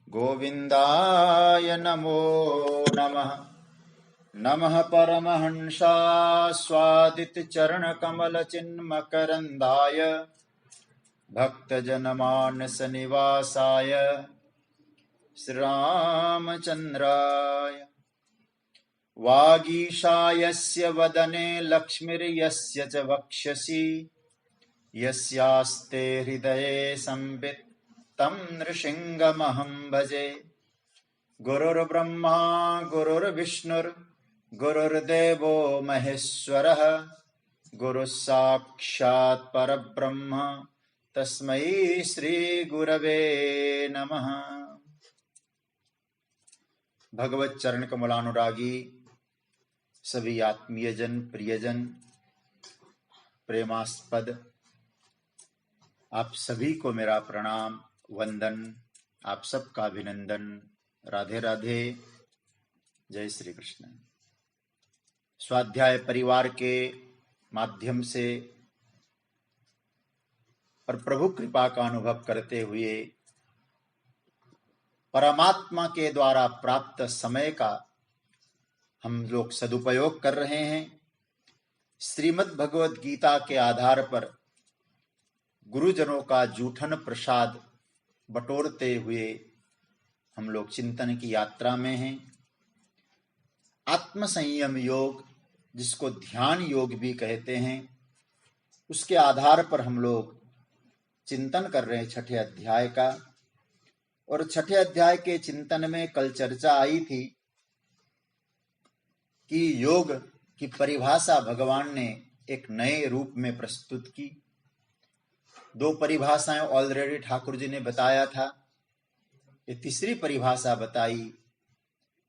गोविन्दाय नमो नमः। नमः परमहंसास्वादितचरणकमलचिन्मकरन्दाय भक्तजनमानसनिवासाय श्रीरामचन्द्राय। वागीशायस्य वदने लक्ष्मीर्यस्य च वक्षसि यस्यास्ते हृदये संवित् तं नृसिंहमहं भजे। गुरुर्ब्रह्मा गुरुर्विष्णुर् गुरुर्देवो महेश्वरः गुरुः साक्षात् परब्रह्म तस्मै श्री गुरवे नमः। भगवत चरण कमलानुरागी सभी आत्मीयजन प्रियजन प्रेमास्पद आप सभी को मेरा प्रणाम वंदन, आप सबका अभिनंदन। राधे राधे, जय श्री कृष्ण। स्वाध्याय परिवार के माध्यम से और प्रभु कृपा का अनुभव करते हुए परमात्मा के द्वारा प्राप्त समय का हम लोग सदुपयोग कर रहे हैं। श्रीमद् भगवद गीता के आधार पर गुरुजनों का जूठन प्रसाद बटोरते हुए हम लोग चिंतन की यात्रा में हैं। आत्म संयम योग, जिसको ध्यान योग भी कहते हैं, उसके आधार पर हम लोग चिंतन कर रहे हैं छठे अध्याय का। और छठे अध्याय के चिंतन में कल चर्चा आई थी कि योग की परिभाषा भगवान ने एक नए रूप में प्रस्तुत की। दो परिभाषाएं ऑलरेडी ठाकुर जी ने बताया था। ये तीसरी परिभाषा बताई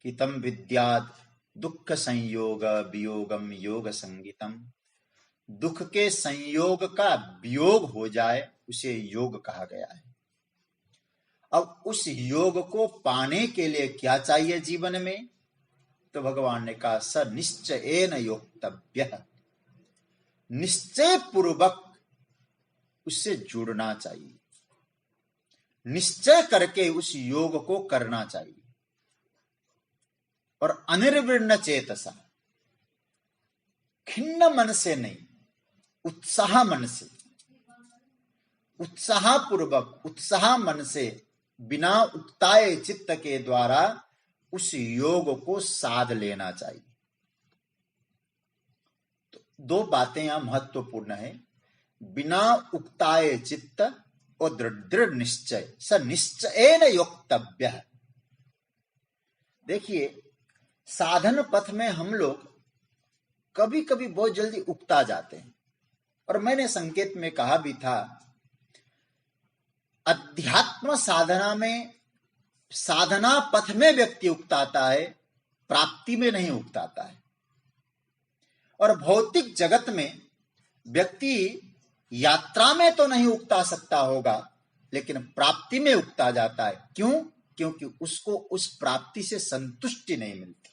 कि तम विद्यात् दुख संयोग वियोगम योग संगीतम। दुख के संयोग का वियोग हो जाए उसे योग कहा गया है। अब उस योग को पाने के लिए क्या चाहिए जीवन में? तो भगवान ने कहा स निश्चयेन योक्तव्यः, निश्चय पूर्वक उससे जुड़ना चाहिए, निश्चय करके उस योग को करना चाहिए। और अनिर्विण्ण चेतसा, खिन्न मन से नहीं, उत्साह मन से, उत्साह पूर्वक, उत्साह मन से, बिना उक्ताए चित्त के द्वारा उस योग को साध लेना चाहिए। तो दो बातें यहां महत्वपूर्ण है, बिना उक्ताए चित्त और दृढ़ निश्चय। स निश्चयेन योक्तव्यः। देखिए, साधन पथ में हम लोग कभी कभी बहुत जल्दी उकता जाते हैं। और मैंने संकेत में कहा भी था, अध्यात्म साधना में, साधना पथ में व्यक्ति उकताता है, प्राप्ति में नहीं उकताता है। और भौतिक जगत में व्यक्ति यात्रा में तो नहीं उकता सकता होगा, लेकिन प्राप्ति में उकता जाता है। क्यों? क्योंकि उसको उस प्राप्ति से संतुष्टि नहीं मिलती।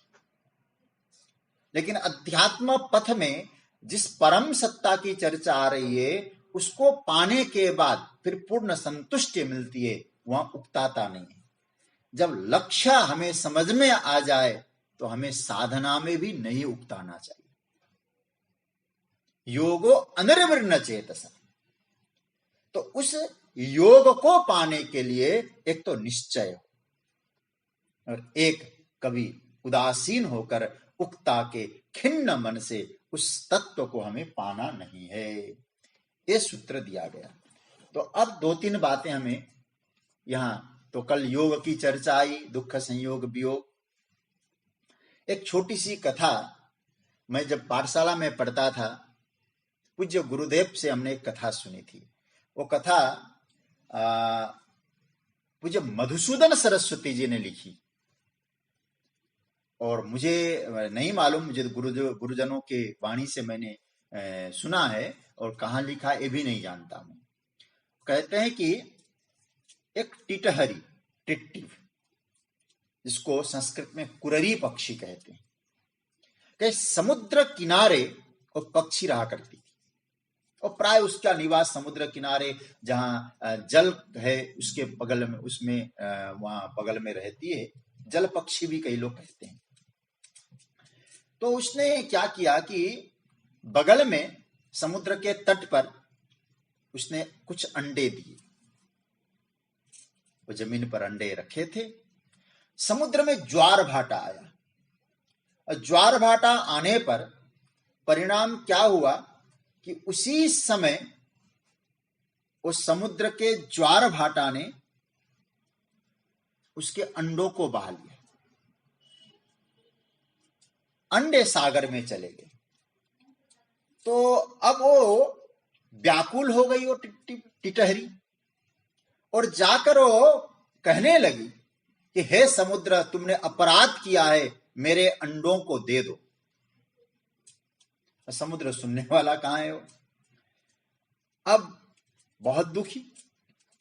लेकिन अध्यात्म पथ में जिस परम सत्ता की चर्चा आ रही है, उसको पाने के बाद फिर पूर्ण संतुष्टि मिलती है, वहां उकताता नहीं है। जब लक्ष्य हमें समझ में आ जाए तो हमें साधना में भी नहीं उकताना चाहिए। योगो अनिर्विण्ण चेतसा। तो उस योग को पाने के लिए एक तो निश्चय हो, और एक कभी उदासीन होकर उक्ता के खिन्न मन से उस तत्व को हमें पाना नहीं है। ये सूत्र दिया गया। तो अब दो तीन बातें हमें यहां, तो कल योग की चर्चा आई, दुख संयोग वियोग। एक छोटी सी कथा, मैं जब पाठशाला में पढ़ता था, पूज्य गुरुदेव से हमने एक कथा सुनी थी। वो कथा पूज्य मधुसूदन सरस्वती जी ने लिखी। और मुझे नहीं मालूम, मुझे गुरुजनों के वाणी से मैंने सुना है, और कहाँ लिखा ये भी नहीं जानता हूं। कहते हैं कि एक टिटहरी, टिट्टी, जिसको संस्कृत में कुररी पक्षी कहते हैं, कि समुद्र किनारे वो पक्षी रहा करती थी। और प्राय उसका निवास समुद्र किनारे जहां जल है उसके बगल में, उसमें वहां बगल में रहती है। जल पक्षी भी कई लोग कहते हैं। तो उसने क्या किया कि बगल में समुद्र के तट पर उसने कुछ अंडे दिए। वो जमीन पर अंडे रखे थे। समुद्र में ज्वार भाटा आया और ज्वार भाटा आने पर परिणाम क्या हुआ कि उसी समय उस समुद्र के ज्वार भाटा ने उसके अंडों को बहा लिया। अंडे सागर में चले गए। तो अब वो व्याकुल हो गई, वो टिटहरी, और जाकर वो कहने लगी कि हे समुद्र, तुमने अपराध किया है, मेरे अंडों को दे दो। समुद्र सुनने वाला कहां है वो। अब बहुत दुखी,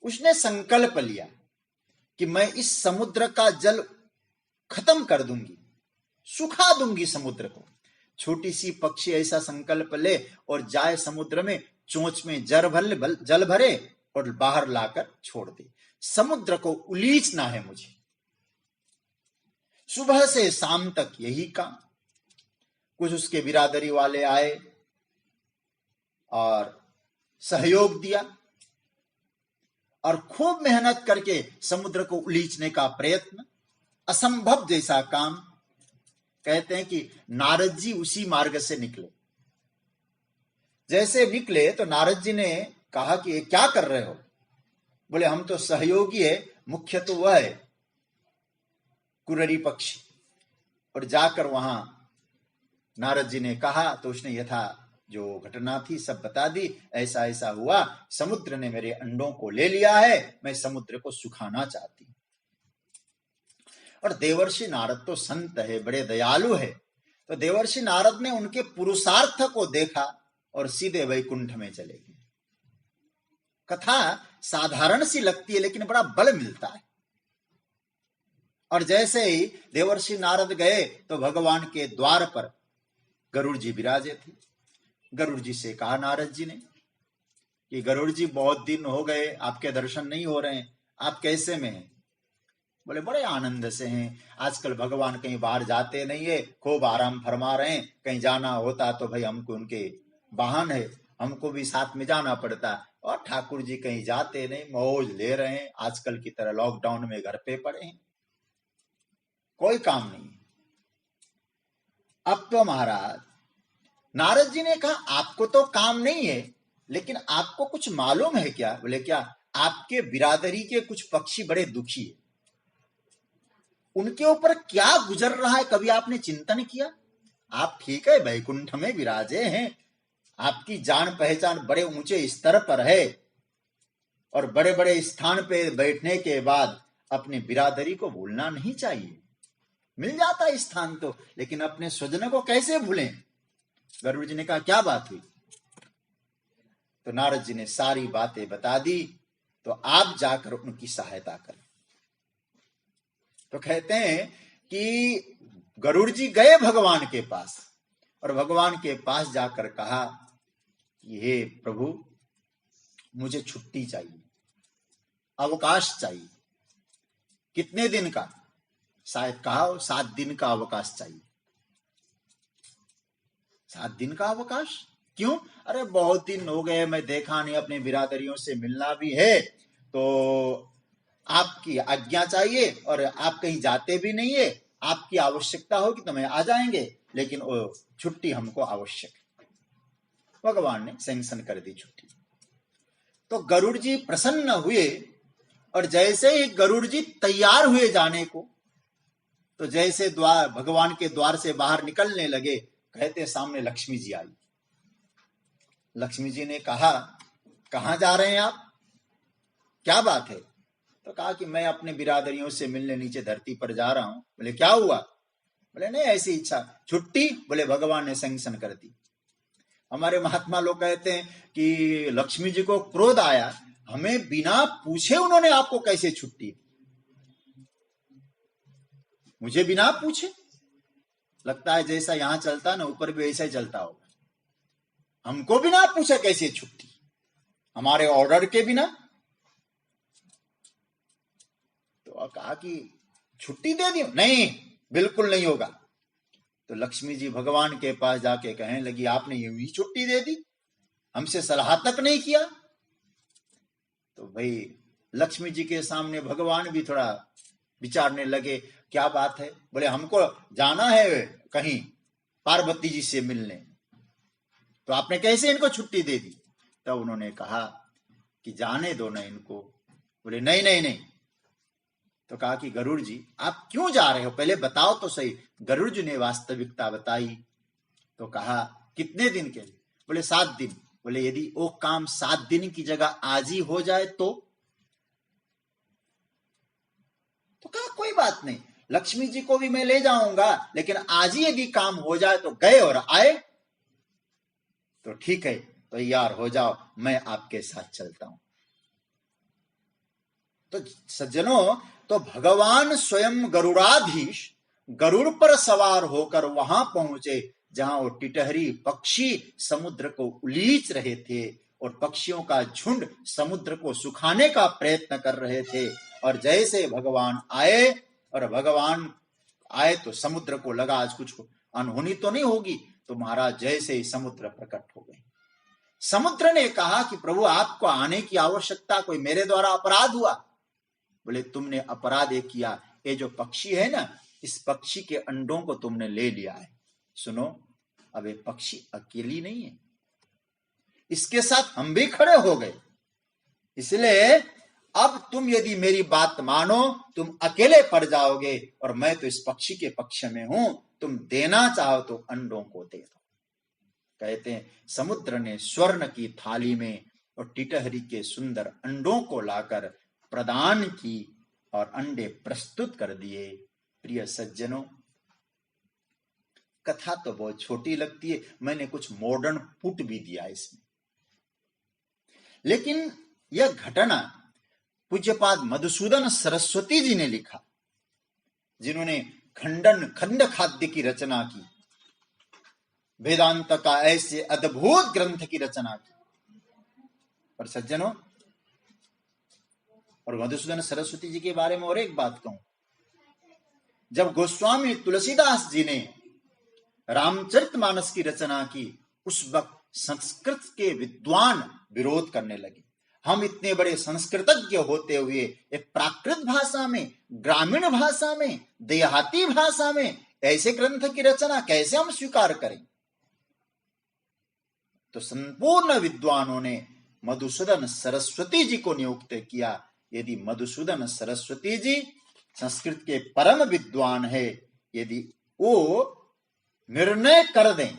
उसने संकल्प लिया कि मैं इस समुद्र का जल खत्म कर दूंगी, सुखा दूंगी समुद्र को। छोटी सी पक्षी ऐसा संकल्प ले और जाए समुद्र में, चोंच में जल भरे और बाहर लाकर छोड़ दे। समुद्र को उलीचना है मुझे। सुबह से शाम तक यही काम। कुछ उसके बिरादरी वाले आए और सहयोग दिया और खूब मेहनत करके समुद्र को उलीचने का प्रयत्न, असंभव जैसा काम। कहते हैं कि नारद जी उसी मार्ग से निकले। जैसे निकले तो नारद जी ने कहा कि ये क्या कर रहे हो? बोले हम तो सहयोगी है, मुख्य तो वह है कुररी पक्षी। और जाकर वहां नारद जी ने कहा तो उसने यथा जो घटना थी सब बता दी। ऐसा ऐसा हुआ, समुद्र ने मेरे अंडों को ले लिया है, मैं समुद्र को सुखाना चाहती हूं। और देवर्षि नारद तो संत है, बड़े दयालु है। तो देवर्षि नारद ने उनके पुरुषार्थ को देखा और सीधे वैकुंठ में चले गए। कथा साधारण सी लगती है लेकिन बड़ा बल मिलता है। और जैसे ही देवर्षि नारद गए तो भगवान के द्वार पर गरुड़ जी विराजे थे। गरुड़ जी से कहा नारद जी ने कि गरुड़ जी, बहुत दिन हो गए आपके दर्शन नहीं हो रहे हैं, आप कैसे में हैं? बोले बड़े आनंद से हैं। आजकल भगवान कहीं बाहर जाते नहीं है, खूब आराम फरमा रहे हैं। कहीं जाना होता तो भाई हमको उनके वाहन है, हमको भी साथ में जाना पड़ता। और ठाकुर जी कहीं जाते नहीं, मौज ले रहे हैं। आजकल की तरह लॉकडाउन में घर पे पड़े हैं, कोई काम नहीं। अब तो महाराज नारद जी ने कहा आपको तो काम नहीं है, लेकिन आपको कुछ मालूम है क्या? बोले क्या? आपके बिरादरी के कुछ पक्षी बड़े दुखी है, उनके ऊपर क्या गुजर रहा है, कभी आपने चिंतन किया? आप ठीक है वैकुंठ में विराजे हैं, आपकी जान पहचान बड़े ऊंचे स्तर पर है, और बड़े बड़े स्थान पे बैठने के बाद अपनी बिरादरी को भूलना नहीं चाहिए। मिल जाता है स्थान तो, लेकिन अपने स्वजनों को कैसे भूलें? गरुड़ जी ने कहा क्या बात हुई? तो नारद जी ने सारी बातें बता दी। तो आप जाकर उनकी सहायता करें। तो कहते हैं कि गरुड़ जी गए भगवान के पास और भगवान के पास जाकर कहा कि हे प्रभु, मुझे छुट्टी चाहिए, अवकाश चाहिए। कितने दिन का? शायद कहा 7 दिन का अवकाश चाहिए। 7 दिन का अवकाश क्यों? अरे बहुत दिन हो गए, मैं देखा नहीं, अपने बिरादरियों से मिलना भी है, तो आपकी आज्ञा चाहिए। और आप कहीं जाते भी नहीं है, आपकी आवश्यकता होगी तो मैं आ जाएंगे, लेकिन वो छुट्टी हमको आवश्यक है। भगवान ने सैंक्शन कर दी छुट्टी। तो गरुड़ जी प्रसन्न हुए और जैसे ही गरुड़ जी तैयार हुए जाने को, तो जैसे द्वार भगवान के द्वार से बाहर निकलने लगे, कहते सामने लक्ष्मी जी आई। लक्ष्मी जी ने कहा कहां जा रहे हैं आप, क्या बात है? तो कहा कि मैं अपने बिरादरियों से मिलने नीचे धरती पर जा रहा हूं। बोले क्या हुआ? बोले नहीं ऐसी इच्छा, छुट्टी। बोले भगवान ने सैंक्शन कर दी। हमारे महात्मा लोग कहते हैं कि लक्ष्मी जी को क्रोध आया, हमें बिना पूछे उन्होंने आपको कैसे छुट्टी? मुझे बिना पूछे? लगता है जैसा यहां चलता ना, ऊपर भी ऐसा ही चलता होगा। हमको बिना पूछे कैसे छुट्टी, हमारे ऑर्डर के बिना। तो कहा कि छुट्टी दे दी, नहीं बिल्कुल नहीं होगा। तो लक्ष्मी जी भगवान के पास जाके कहने लगी, आपने यूं ही छुट्टी दे दी, हमसे सलाह तक नहीं किया। तो भाई लक्ष्मी जी के सामने भगवान भी थोड़ा विचारने लगे, क्या बात है। बोले हमको जाना है कहीं पार्वती जी से मिलने, तो आपने कैसे इनको छुट्टी दे दी। तब तो उन्होंने कहा कि जाने दो ना इनको। बोले नहीं नहीं नहीं। तो कहा कि गरुड़ जी आप क्यों जा रहे हो, पहले बताओ तो सही। गरुड़ जी ने वास्तविकता बताई। तो कहा कितने दिन के लिए। बोले 7 दिन। बोले यदि वो काम 7 दिन की जगह आज ही हो जाए तो कहा कोई बात नहीं, लक्ष्मी जी को भी मैं ले जाऊंगा, लेकिन आज ही यदि काम हो जाए तो गए और आए। तो ठीक है, तैयार हो जाओ, मैं आपके साथ चलता हूं। तो सज्जनों, तो भगवान स्वयं गरुड़ाधीश गरुड़ पर सवार होकर वहां पहुंचे जहां वो टिटहरी पक्षी समुद्र को उलीच रहे थे और पक्षियों का झुंड समुद्र को सुखाने का प्रयत्न कर रहे थे। और जैसे भगवान आए, और भगवान आए तो समुद्र को लगा आज कुछ अनहोनी तो नहीं होगी। तो महाराज जैसे ही समुद्र प्रकट हो गए। समुद्र ने कहा कि प्रभु आपको आने की आवश्यकता, कोई मेरे द्वारा अपराध हुआ। बोले तुमने अपराध एक किया, ये जो पक्षी है ना, इस पक्षी के अंडों को तुमने ले लिया है। सुनो, अब ये पक्षी अकेली नहीं है, इसके साथ हम भी खड़े हो गए, इसलिए अब तुम यदि मेरी बात मानो, तुम अकेले पड़ जाओगे, और मैं तो इस पक्षी के पक्ष में हूं, तुम देना चाहो तो अंडों को दे दो। कहते हैं समुद्र ने स्वर्ण की थाली में और टिटहरी के सुंदर अंडों को लाकर प्रदान की और अंडे प्रस्तुत कर दिए। प्रिय सज्जनों, कथा तो बहुत छोटी लगती है, मैंने कुछ मॉडर्न पुट भी दिया इसमें, लेकिन यह घटना पूज्यपाद मधुसूदन सरस्वती जी ने लिखा, जिन्होंने खंड खाद्य की रचना की, वेदांत का ऐसे अद्भुत ग्रंथ की रचना की। और सज्जनों, और मधुसूदन सरस्वती जी के बारे में और एक बात कहूं, जब गोस्वामी तुलसीदास जी ने रामचरितमानस की रचना की, उस वक्त संस्कृत के विद्वान विरोध करने लगे। हम इतने बड़े संस्कृतज्ञ होते हुए एक प्राकृत भाषा में, ग्रामीण भाषा में, देहाती भाषा में ऐसे ग्रंथ की रचना कैसे हम स्वीकार करें। तो संपूर्ण विद्वानों ने मधुसूदन सरस्वती जी को नियुक्त किया। यदि मधुसूदन सरस्वती जी संस्कृत के परम विद्वान है, यदि वो निर्णय कर दें,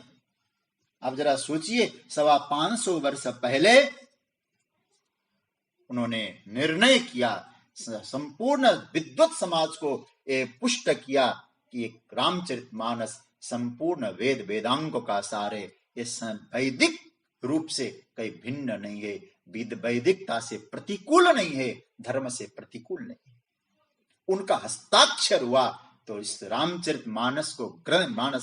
आप जरा सोचिए, 525 वर्ष पहले उन्होंने निर्णय किया, संपूर्ण विद्वत समाज को पुष्ट किया कि रामचरितमानस संपूर्ण वेद वेदांगों का सार है, ये वैदिक रूप से कहीं भिन्न नहीं है, वैदिकता से प्रतिकूल नहीं है, धर्म से प्रतिकूल नहीं है। उनका हस्ताक्षर हुआ तो इस रामचरितमानस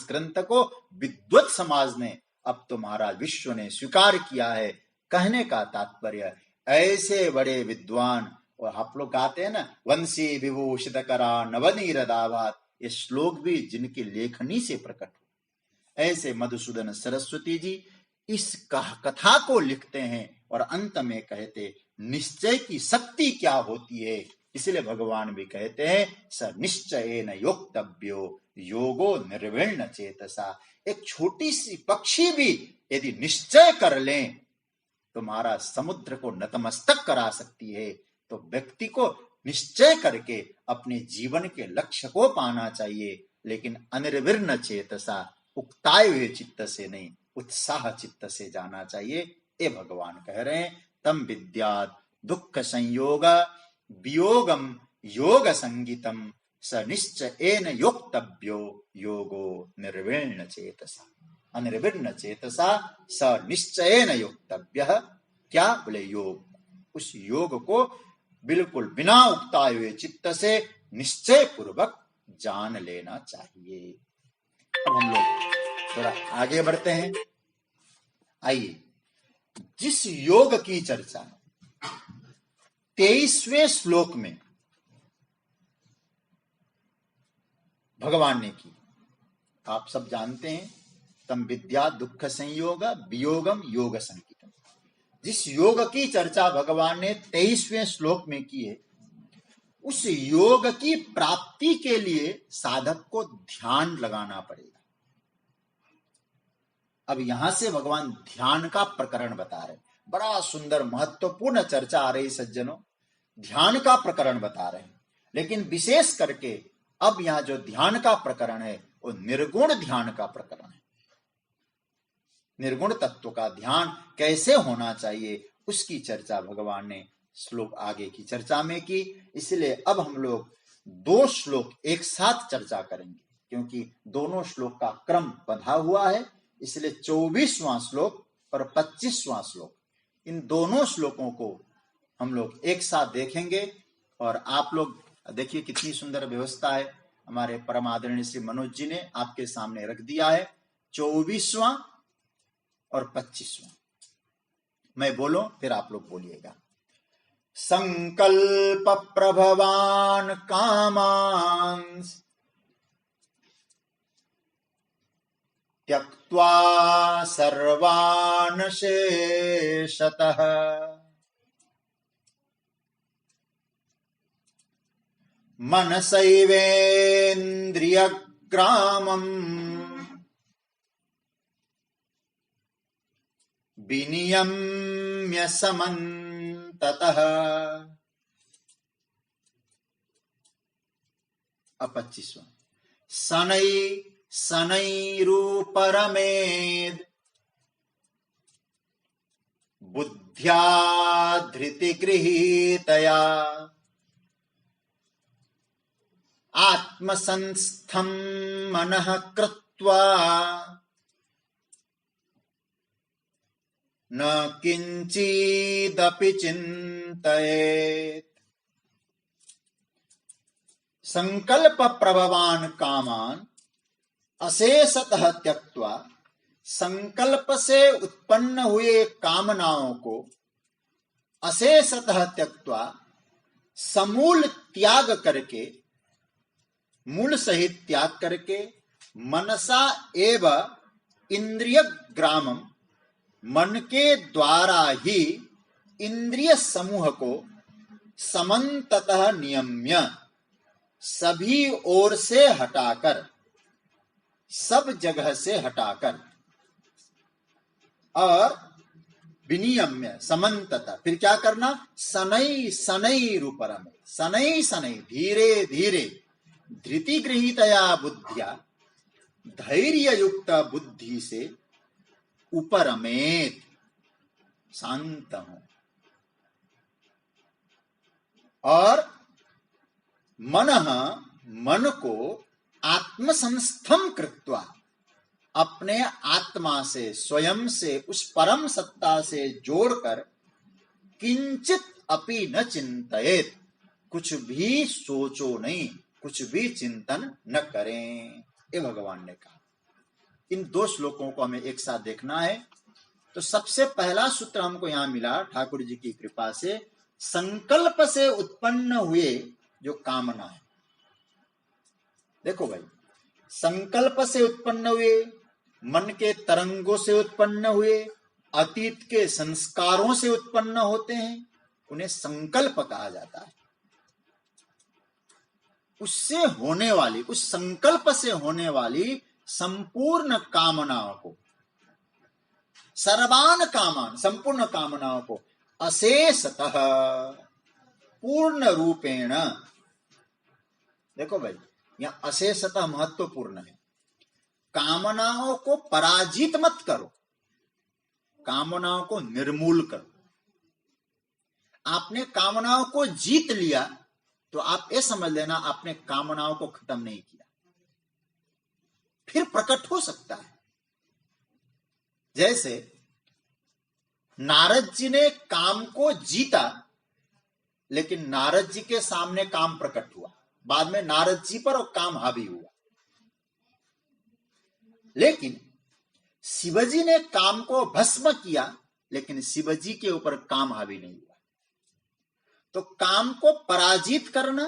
ग्रंथ को विद्वत समाज ने, अब तो महाराज विश्व ने स्वीकार किया है। कहने का तात्पर्य, ऐसे बड़े विद्वान, और आप लोग गाते हैं ना, वंशी विभूषित करा नवनीर दावात, ये श्लोक भी जिनकी लेखनी से प्रकट हो। ऐसे मधुसूदन सरस्वती जी इस कथा को लिखते हैं और अंत में कहते निश्चय की शक्ति क्या होती है। इसलिए भगवान भी कहते हैं स निश्चयेन योक्तव्यो योगो निर्विण्ण चेतसा। एक छोटी सी पक्षी भी यदि निश्चय कर लें तो महाराज समुद्र को नतमस्तक करा सकती है। तो व्यक्ति को निश्चय करके अपने जीवन के लक्ष्य को पाना चाहिए, लेकिन अनिर्विण्ण चेतसा, उक्ताए हुए चित्त से नहीं, उत्साह चित्त से जाना चाहिए। ये भगवान कह रहे हैं तम विद्यात् दुख संयोग वियोगम योग संगीतम स निश्चयेन योक्तव्यो योगो निर्विण्ण चेतसा। अनिर्विण्ण चेतसा स निश्चयेन योक्तव्यः, क्या बोले योग, उस योग को बिल्कुल बिना उक्ताए हुए चित्त से निश्चय पूर्वक जान लेना चाहिए। अब हम लोग थोड़ा आगे बढ़ते हैं। आइए, जिस योग की चर्चा 23वें श्लोक में भगवान ने की, आप सब जानते हैं, तम विद्या दुख संयोग वियोगम योग संकितम। जिस योग की चर्चा भगवान ने 23वें श्लोक में की है, उस योग की प्राप्ति के लिए साधक को ध्यान लगाना पड़ेगा। अब यहां से भगवान ध्यान का प्रकरण बता रहे, बड़ा सुंदर महत्वपूर्ण चर्चा आ रही सज्जनों, ध्यान का प्रकरण बता रहे हैं। लेकिन विशेष करके अब यहां जो ध्यान का प्रकरण है वो निर्गुण ध्यान का प्रकरण है। निर्गुण तत्व का ध्यान कैसे होना चाहिए उसकी चर्चा भगवान ने श्लोक आगे की चर्चा में की। इसलिए अब हम लोग 2 श्लोक एक साथ चर्चा करेंगे, क्योंकि दोनों श्लोक का क्रम बंधा हुआ है। इसलिए 24वां श्लोक और 25वां श्लोक, इन दोनों श्लोकों को हम लोग एक साथ देखेंगे। और आप लोग देखिए कितनी सुंदर व्यवस्था है, हमारे परम आदरणीय श्री मनोज जी ने आपके सामने रख दिया है 24वां और 25वां। मैं बोलो फिर आप लोग बोलिएगा। संकल्प प्रभवान कामांस त्यक्त्वा सर्वान् शेषतः मनसैवेन्द्रियग्रामम् विनियम्य समन्ततः। अब 25वां। शनैरुपरमेद् बुद्ध्या धृतिगृहीतया आत्मसंस्थं मनः कृत्वा न किंचिदपि चिन्तयेत्। संकल्प प्रभवान कामान अशेषतः त्यक्त्वा, संकल्प से उत्पन्न हुए कामनाओं को अशेषतः त्यक्त्वा, समूल त्याग करके, मूल सहित त्याग करके, मनसा एव इंद्रिय ग्रामम, मन के द्वारा ही इंद्रिय समूह को समन्ततः नियम्य, सभी ओर से हटाकर, सब जगह से हटाकर, और विनियम्य समन्ततः, फिर क्या करना, शनै शनैरुपरम, शनै शनै धीरे धीरे, धृति गृहीतया बुद्धिया, धैर्य युक्त बुद्धि से, उपरमेत, शांत हो, और मन को आत्मसंस्थम कृत्वा, अपने आत्मा से, स्वयं से, उस परम सत्ता से जोड़कर, किंचित अपि न चिंतयेत, कुछ भी सोचो नहीं, कुछ भी चिंतन न करें, ये भगवान ने कहा। इन 2 श्लोकों को हमें एक साथ देखना है। तो सबसे पहला सूत्र हमको यहां मिला ठाकुर जी की कृपा से, संकल्प से उत्पन्न हुए जो कामना है। देखो भाई, संकल्प से उत्पन्न हुए, मन के तरंगों से उत्पन्न हुए, अतीत के संस्कारों से उत्पन्न होते हैं, उन्हें संकल्प कहा जाता है। उससे होने वाली, उस संकल्प से होने वाली संपूर्ण कामनाओं को, सर्वान कामान, संपूर्ण कामनाओं को, अशेषतः, पूर्ण रूपेण, देखो भाई यहां अशेषतः महत्वपूर्ण है। कामनाओं को पराजित मत करो, कामनाओं को निर्मूल करो। आपने कामनाओं को जीत लिया तो आप ये समझ लेना आपने कामनाओं को खत्म नहीं किया, फिर प्रकट हो सकता है। जैसे नारद जी ने काम को जीता, लेकिन नारद जी के सामने काम प्रकट हुआ, बाद में नारद जी पर वो काम हावी हुआ। लेकिन शिवजी ने काम को भस्म किया, लेकिन शिवजी के ऊपर काम हावी नहीं हुआ। तो काम को पराजित करना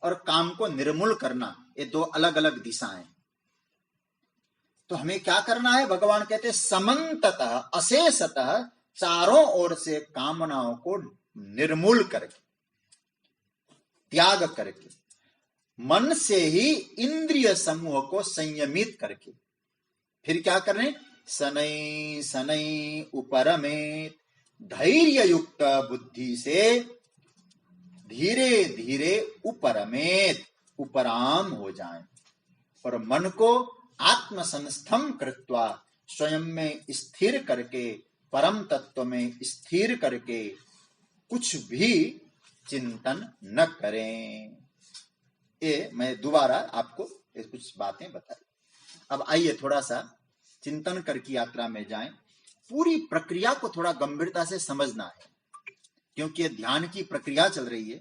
और काम को निर्मूल करना, ये दो अलग अलग दिशाएं। तो हमें क्या करना है? भगवान कहते हैं समन्ततः अशेषतः चारों ओर से कामनाओं को निर्मूल करके, त्याग करके, मन से ही इंद्रिय समूह को संयमित करके, फिर क्या करने? शनै शनै उपरमेत, धैर्य युक्त बुद्धि से धीरे धीरे उपरमेत, उपराम हो जाए और मन को आत्म संस्थम कृत्वा, स्वयं में स्थिर करके, परम तत्व में स्थिर करके कुछ भी चिंतन न करें। ये मैं दोबारा आपको कुछ बातें बताई। अब आइए थोड़ा सा चिंतन करके यात्रा में जाएं। पूरी प्रक्रिया को थोड़ा गंभीरता से समझना है, क्योंकि ध्यान की प्रक्रिया चल रही है।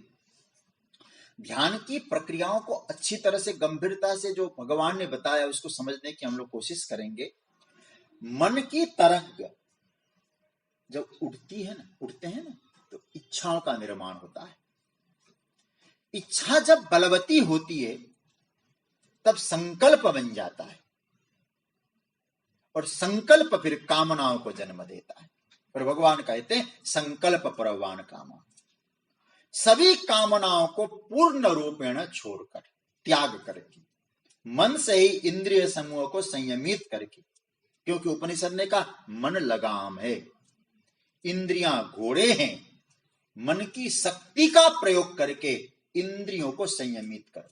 ध्यान की प्रक्रियाओं को अच्छी तरह से गंभीरता से जो भगवान ने बताया उसको समझने की हम लोग कोशिश करेंगे। मन की तरंग जब उठती है ना, उठते हैं ना, तो इच्छाओं का निर्माण होता है। इच्छा जब बलवती होती है तब संकल्प बन जाता है, और संकल्प फिर कामनाओं को जन्म देता है। और भगवान कहते हैं संकल्प प्रवान कामा, सभी कामनाओं को पूर्ण रूपेण छोड़कर, त्याग करके, मन से ही इंद्रिय समूह को संयमित करके, क्योंकि उपनिषद ने कहा मन लगाम है, इंद्रियां घोड़े हैं, मन की शक्ति का प्रयोग करके इंद्रियों को संयमित करो।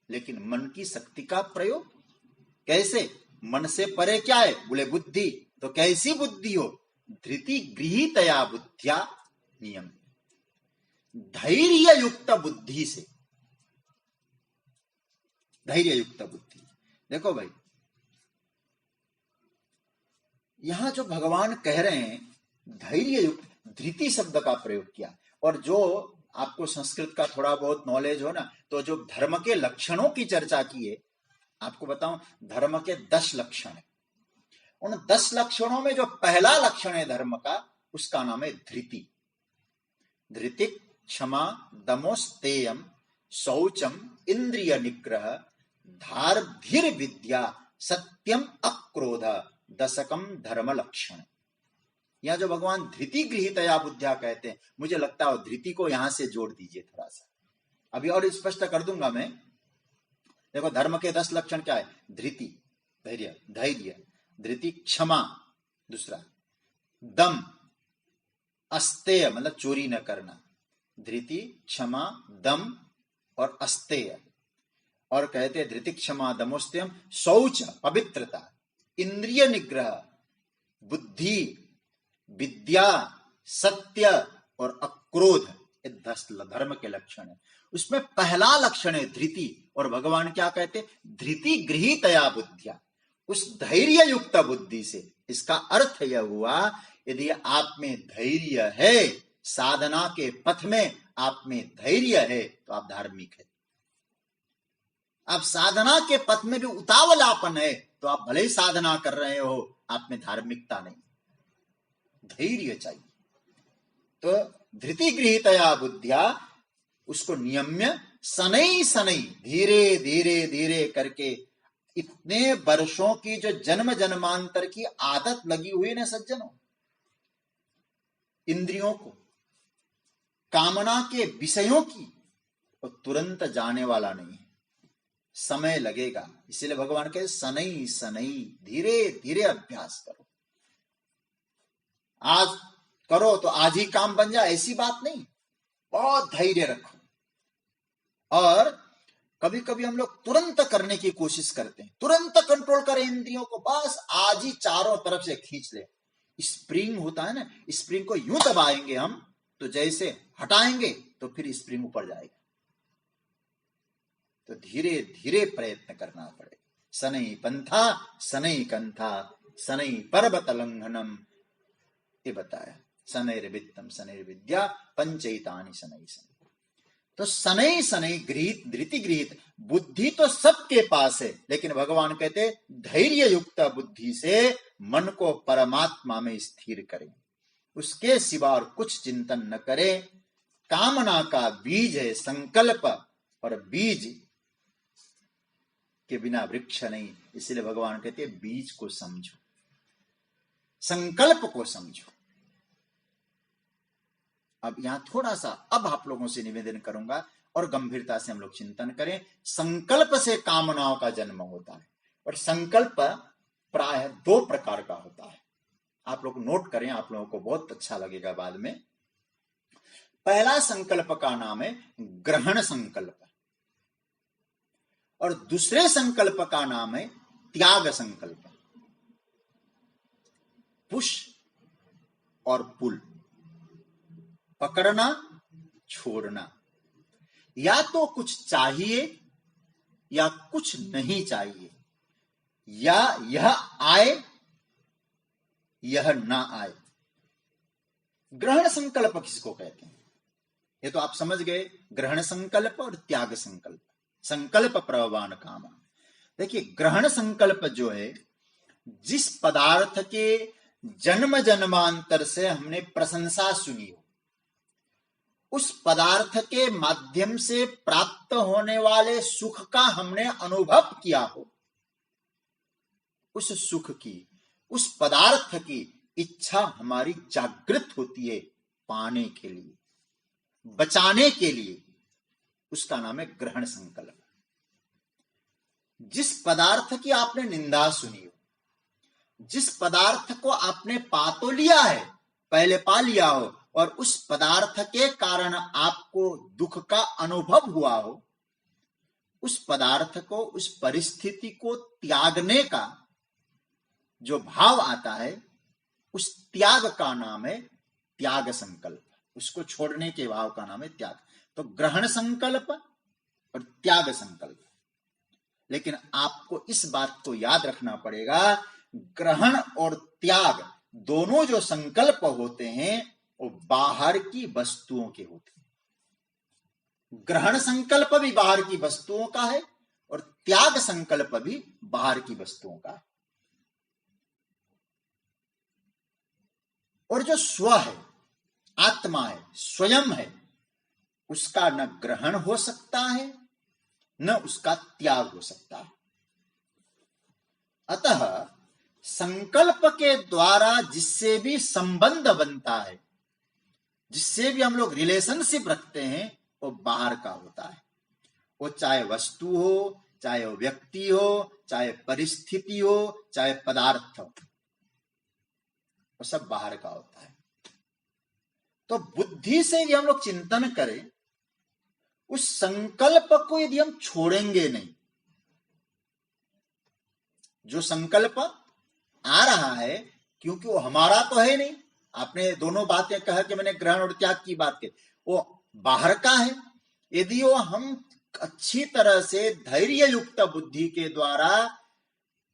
लेकिन मन की शक्ति का प्रयोग कैसे? मन से परे क्या है? बोले बुद्धि। तो कैसी बुद्धि हो? धृति गृहीतया बुद्धिया नियम, धैर्य युक्त बुद्धि से। धैर्य युक्त बुद्धि। देखो भाई, यहां जो भगवान कह रहे हैं धैर्य युक्त, धृति शब्द का प्रयोग किया। और जो आपको संस्कृत का थोड़ा बहुत नॉलेज हो ना, तो जो धर्म के लक्षणों की चर्चा की है, आपको बताऊं, धर्म के 10 लक्षण है। उन 10 लक्षणों में जो पहला लक्षण है धर्म का, उसका नाम है धृति। धृति क्षमा दमोस्तेयम शौचम इंद्रिय निग्रह धार्धिर विद्या सत्यम अक्रोध दशकम धर्म लक्षण। यहां जो भगवान धृति गृहीतया बुद्धिया कहते हैं, मुझे लगता है धृति को यहां से जोड़ दीजिए थोड़ा सा, अभी और स्पष्ट कर दूंगा मैं। देखो धर्म के 10 लक्षण क्या है? धृति धैर्य, धैर्य, धृति क्षमा, दूसरा दम अस्तेय मतलब चोरी न करना, धृति क्षमा दम और अस्तेय। और कहते धृति क्षमा दमोस्तेयम शौच पवित्रता, इंद्रिय निग्रह, बुद्धि, विद्या, सत्य और अक्रोध, ये 10 धर्म के लक्षण है। उसमें पहला लक्षण है धृति। और भगवान क्या कहते? धृति गृहीतया बुद्धिया, उस धैर्य युक्त बुद्धि से। इसका अर्थ यह हुआ, यदि आप में धैर्य है, साधना के पथ में आप में धैर्य है, तो आप धार्मिक है। आप साधना के पथ में भी उतावलापन है, तो आप भले ही साधना कर रहे हो, आप में धार्मिकता नहीं। धैर्य चाहिए। तो धृति गृहीतया बुद्धिया, उसको नियम्य शनै शनै, धीरे धीरे धीरे करके, इतने वर्षों की जो जन्म जन्मांतर की आदत लगी हुई ना सज्जनों, इंद्रियों को, कामना के विषयों की, वो तुरंत जाने वाला नहीं है, समय लगेगा। इसीलिए भगवान के शनै शनै, धीरे धीरे अभ्यास करो। आज करो तो आज ही काम बन जाए, ऐसी बात नहीं। बहुत धैर्य रखो। और कभी कभी हम लोग तुरंत करने की कोशिश करते हैं, तुरंत कंट्रोल करें इंद्रियों को, बस आज ही चारों तरफ से खींच ले। स्प्रिंग होता है ना, स्प्रिंग को यूं दबाएंगे हम, तो जैसे हटाएंगे तो फिर स्प्रिंग ऊपर जाएगा। तो धीरे धीरे प्रयत्न करना पड़ेगा। शनै पंथा शनै कंथा शनै पर्वत लंघनम, ये बताया। शनैर्वित्तम शनैर्विद्या पंचैतानि शनै शनै। तो शनै शनै गृहीत धृति गृहीत, बुद्धि तो सबके पास है, लेकिन भगवान कहते धैर्य युक्त बुद्धि से मन को परमात्मा में स्थिर करें, उसके सिवा और कुछ चिंतन न करें। कामना का बीज है संकल्प, और बीज के बिना वृक्ष नहीं, इसलिए भगवान कहते बीज को समझो, संकल्प को समझो। अब यहां थोड़ा सा अब आप लोगों से निवेदन करूंगा और गंभीरता से हम लोग चिंतन करें। संकल्प से कामनाओं का जन्म होता है, और संकल्प प्राय 2 प्रकार का होता है। आप लोग नोट करें, आप लोगों को बहुत अच्छा लगेगा बाद में। पहला संकल्प का नाम है ग्रहण संकल्प, और दूसरे संकल्प का नाम है त्याग संकल्प। पुश और पुल, पकड़ना छोड़ना, या तो कुछ चाहिए या कुछ नहीं चाहिए, या यह आए यह ना आए। ग्रहण संकल्प किसको कहते हैं ये तो आप समझ गए, ग्रहण संकल्प और त्याग संकल्प। संकल्प प्रवान काम, देखिए ग्रहण संकल्प जो है, जिस पदार्थ के जन्म जन्मांतर से हमने प्रशंसा सुनी हो, उस पदार्थ के माध्यम से प्राप्त होने वाले सुख का हमने अनुभव किया हो, उस सुख की, उस पदार्थ की इच्छा हमारी जागृत होती है पाने के लिए, बचाने के लिए, उसका नाम है ग्रहण संकल्प। जिस पदार्थ की आपने निंदा सुनी हो, जिस पदार्थ को आपने पा तो लिया है, पहले पा लिया हो, और उस पदार्थ के कारण आपको दुख का अनुभव हुआ हो, उस पदार्थ को, उस परिस्थिति को त्यागने का जो भाव आता है, उस त्याग का नाम है त्याग संकल्प। उसको छोड़ने के भाव का नाम है त्याग। तो ग्रहण संकल्प और त्याग संकल्प। लेकिन आपको इस बात को याद रखना पड़ेगा, ग्रहण और त्याग दोनों जो संकल्प होते हैं वो बाहर की वस्तुओं के होते हैं। ग्रहण संकल्प भी बाहर की वस्तुओं का है और त्याग संकल्प भी बाहर की वस्तुओं का है। और जो स्व है, आत्मा है, स्वयं है, उसका न ग्रहण हो सकता है न उसका त्याग हो सकता है। अतः संकल्प के द्वारा जिससे भी संबंध बनता है, जिससे भी हम लोग रिलेशनशिप रखते हैं, वो बाहर का होता है। वो चाहे वस्तु हो, चाहे वो व्यक्ति हो, चाहे परिस्थिति हो, चाहे पदार्थ हो, वो सब बाहर का होता है। तो बुद्धि से यदि हम लोग चिंतन करें, उस संकल्प को यदि हम छोड़ेंगे नहीं, जो संकल्प आ रहा है, क्योंकि वो हमारा तो है नहीं। आपने दोनों बातें कहा कि मैंने ग्रहण और त्याग की बात की, वो बाहर का है। यदि वो हम अच्छी तरह से धैर्य युक्त बुद्धि के द्वारा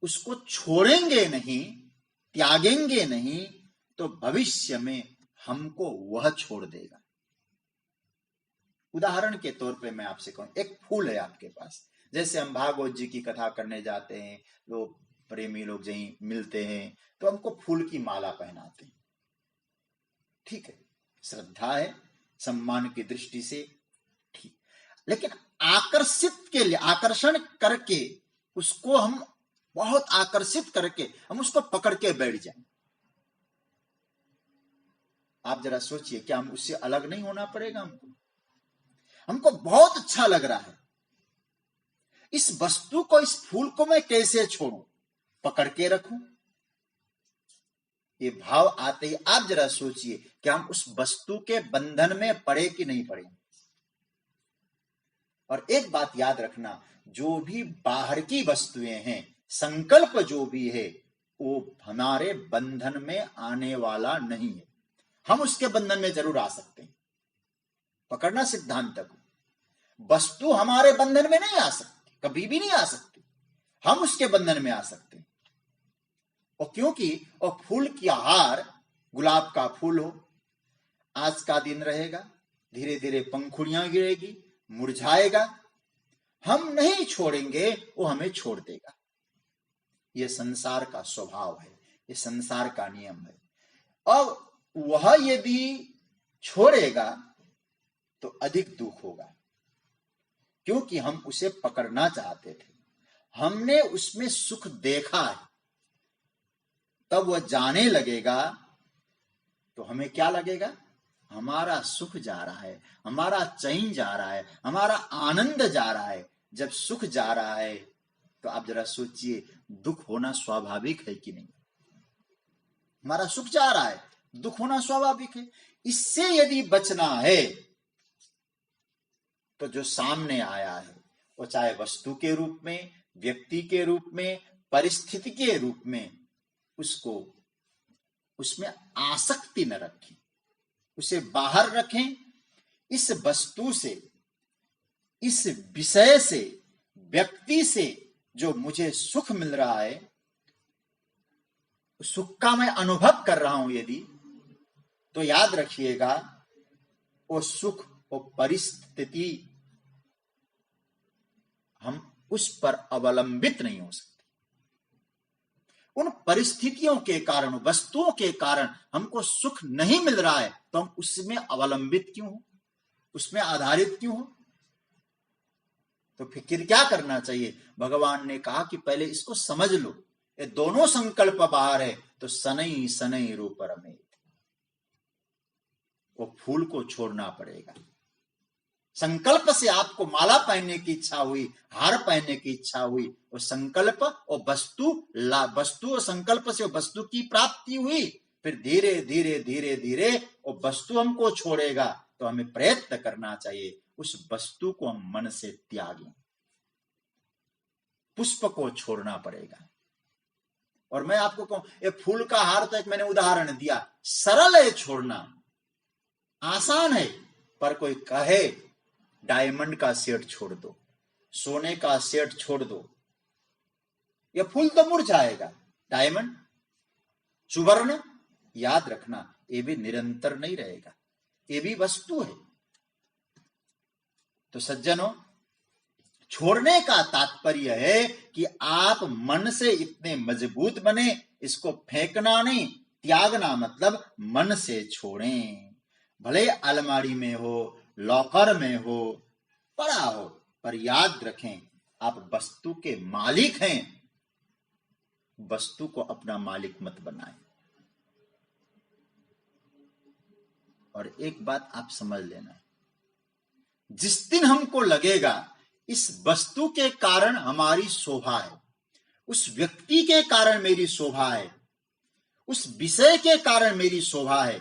उसको छोड़ेंगे नहीं, त्यागेंगे नहीं, तो भविष्य में हमको वह छोड़ देगा। उदाहरण के तौर पे मैं आपसे कहूं, एक फूल है आपके पास, जैसे हम भागवत जी की कथा करने जाते हैं, लोग प्रेमी लोग जहीं मिलते हैं तो हमको फूल की माला पहनाते हैं, ठीक है, श्रद्धा है, सम्मान की दृष्टि से ठीक। लेकिन आकर्षित के लिए, आकर्षण करके उसको हम बहुत आकर्षित करके हम उसको पकड़ के बैठ जाएं, आप जरा सोचिए, क्या हम उससे अलग नहीं होना पड़ेगा हमको? हमको बहुत अच्छा लग रहा है, इस वस्तु को, इस फूल को मैं कैसे छोड़ूं, पकड़ के रखूं? ये भाव आते ही आप जरा सोचिए कि हम उस वस्तु के बंधन में पड़े कि नहीं पड़े। और एक बात याद रखना, जो भी बाहर की वस्तुएं हैं, संकल्प जो भी है, वो हमारे बंधन में आने वाला नहीं है। हम उसके बंधन में जरूर आ सकते हैं, पकड़ना सिद्धांत को। वस्तु हमारे बंधन में नहीं आ सकती, कभी भी नहीं आ सकती, हम उसके बंधन में आ सकते हैं। और क्योंकि और फूल की हार, गुलाब का फूल हो, आज का दिन रहेगा, धीरे धीरे पंखुड़ियां गिरेगी, मुरझाएगा, हम नहीं छोड़ेंगे वो हमें छोड़ देगा। ये संसार का स्वभाव है, ये संसार का नियम है। अब वह यदि छोड़ेगा तो अधिक दुख होगा, क्योंकि हम उसे पकड़ना चाहते थे, हमने उसमें सुख देखा है। तब वह जाने लगेगा तो हमें क्या लगेगा? हमारा सुख जा रहा है, हमारा चैन जा रहा है, हमारा आनंद जा रहा है। जब सुख जा रहा है तो आप जरा सोचिए, दुख होना स्वाभाविक है कि नहीं? हमारा सुख जा रहा है, दुख होना स्वाभाविक है। इससे यदि बचना है तो जो सामने आया है, वो चाहे वस्तु के रूप में, व्यक्ति के रूप में, परिस्थिति के रूप में, उसको उसमें आसक्ति न रखें, उसे बाहर रखें। इस वस्तु से, इस विषय से, व्यक्ति से जो मुझे सुख मिल रहा है, सुख का मैं अनुभव कर रहा हूं यदि, तो याद रखिएगा वो सुख, वो परिस्थिति, हम उस पर अवलंबित नहीं हो सकते। उन परिस्थितियों के कारण, वस्तुओं के कारण हमको सुख नहीं मिल रहा है, तो हम उसमें अवलंबित क्यों हो, उसमें आधारित क्यों हो? तो फिर क्या करना चाहिए? भगवान ने कहा कि पहले इसको समझ लो, ये दोनों संकल्प बाहर है तो सनई सनई रूप रमेत, वो फूल को छोड़ना पड़ेगा। संकल्प से आपको माला पहनने की इच्छा हुई, हार पहनने की इच्छा हुई, वो संकल्प और वस्तु और संकल्प से वस्तु की प्राप्ति हुई। फिर धीरे धीरे धीरे धीरे वो वस्तु हमको छोड़ेगा, तो हमें प्रयत्न करना चाहिए उस वस्तु को हम मन से त्यागें। पुष्प को छोड़ना पड़ेगा। और मैं आपको कहूं, ये फूल का हार तो एक मैंने उदाहरण दिया, सरल है छोड़ना, आसान है। पर कोई कहे डायमंड का सेट छोड़ दो, सोने का सेट छोड़ दो, यह फूल तो मुरझाएगा। डायमंड, सुवर्ण, याद रखना ये भी निरंतर नहीं रहेगा, ये भी वस्तु है। तो सज्जनों, छोड़ने का तात्पर्य है कि आप मन से इतने मजबूत बने, इसको फेंकना नहीं, त्यागना मतलब मन से छोड़ें। भले अलमारी में हो, लॉकर में हो, पड़ा हो, पर याद रखें आप वस्तु के मालिक हैं, वस्तु को अपना मालिक मत बनाएं। और एक बात आप समझ लेना, जिस दिन हमको लगेगा इस वस्तु के कारण हमारी शोभा है, उस व्यक्ति के कारण मेरी शोभा है, उस विषय के कारण मेरी शोभा है,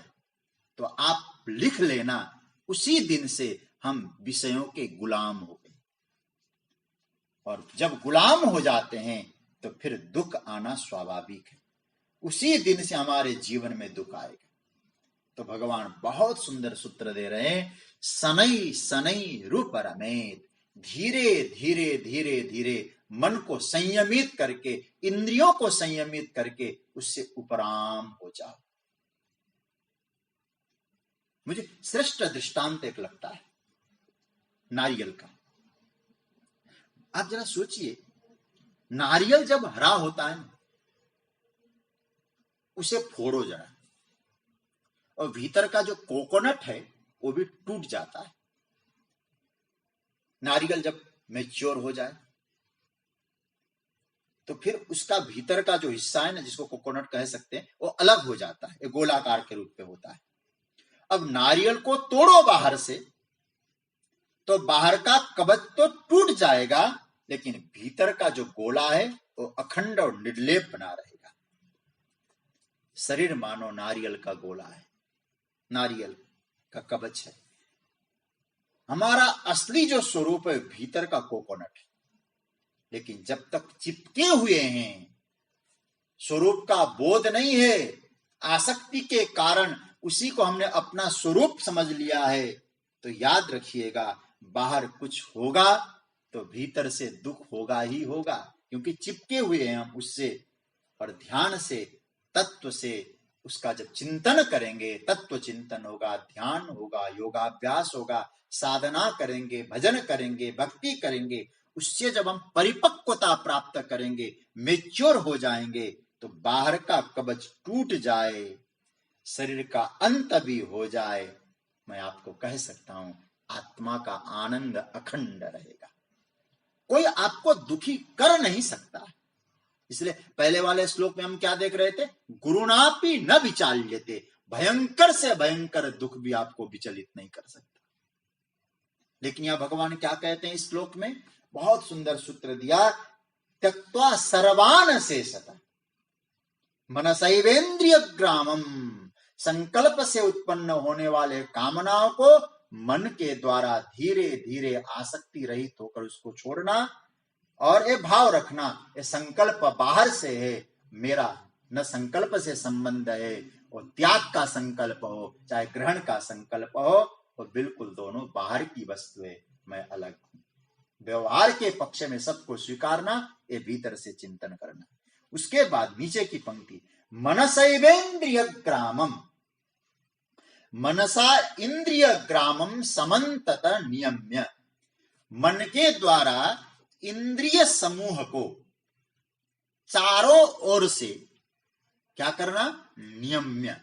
तो आप लिख लेना, उसी दिन से हम विषयों के गुलाम हो गए। और जब गुलाम हो जाते हैं तो फिर दुख आना स्वाभाविक है, उसी दिन से हमारे जीवन में दुख आएगा। तो भगवान बहुत सुंदर सूत्र दे रहे हैं, सनई सनई रूप रमेत, धीरे धीरे धीरे धीरे मन को संयमित करके, इंद्रियों को संयमित करके उससे उपराम हो जाओ। मुझे श्रेष्ठ दृष्टांत एक लगता है नारियल का। आप जरा सोचिए, नारियल जब हरा होता है उसे फोड़ो जरा, और भीतर का जो कोकोनट है वो भी टूट जाता है। नारियल जब मैच्योर हो जाए तो फिर उसका भीतर का जो हिस्सा है ना, जिसको कोकोनट कह सकते हैं, वो अलग हो जाता है, एक गोलाकार के रूप में होता है। अब नारियल को तोड़ो बाहर से तो बाहर का कवच तो टूट जाएगा, लेकिन भीतर का जो गोला है वो अखंड और निर्लेप बना रहेगा। शरीर मानो नारियल का गोला है, नारियल का कवच है। हमारा असली जो स्वरूप है भीतर का कोकोनट है, लेकिन जब तक चिपके हुए हैं, स्वरूप का बोध नहीं है, आसक्ति के कारण उसी को हमने अपना स्वरूप समझ लिया है, तो याद रखिएगा बाहर कुछ होगा तो भीतर से दुख होगा ही होगा, क्योंकि चिपके हुए हैं हम उससे। और ध्यान से, तत्व से उसका जब चिंतन करेंगे, तत्व चिंतन होगा, ध्यान होगा, योगाभ्यास होगा, साधना करेंगे, भजन करेंगे, भक्ति करेंगे, उससे जब हम परिपक्वता प्राप्त करेंगे, मेच्योर हो जाएंगे, तो बाहर का कवच टूट जाए, शरीर का अंत भी हो जाए, मैं आपको कह सकता हूं आत्मा का आनंद अखंड रहेगा। कोई आपको दुखी कर नहीं सकता। इसलिए पहले वाले श्लोक में हम क्या देख रहे थे? गुरुनापि न विचाल्यते, भयंकर से भयंकर दुख भी आपको विचलित नहीं कर सकता। लेकिन यहां भगवान क्या कहते हैं इस श्लोक में? बहुत सुंदर सूत्र दिया, त्यक्त्वा सर्वान शेषतः मनसैवेन्द्रिय ग्रामम, संकल्प से उत्पन्न होने वाले कामनाओं को मन के द्वारा धीरे धीरे आसक्ति रहित होकर उसको छोड़ना, और ये भाव रखना, ये संकल्प बाहर से है, मेरा न संकल्प से संबंध है, और त्याग का संकल्प हो चाहे ग्रहण का संकल्प हो, और बिल्कुल दोनों बाहर की वस्तु है, मैं अलग हूं। व्यवहार के पक्ष में सबको स्वीकारना, ये भीतर से चिंतन करना। उसके बाद नीचे की पंक्ति, मनसैवेन्द्रिय ग्रामम, मनसा इंद्रिय ग्रामम समन्तत नियम्य, मन के द्वारा इंद्रिय समूह को चारों ओर से क्या करना? नियम्य,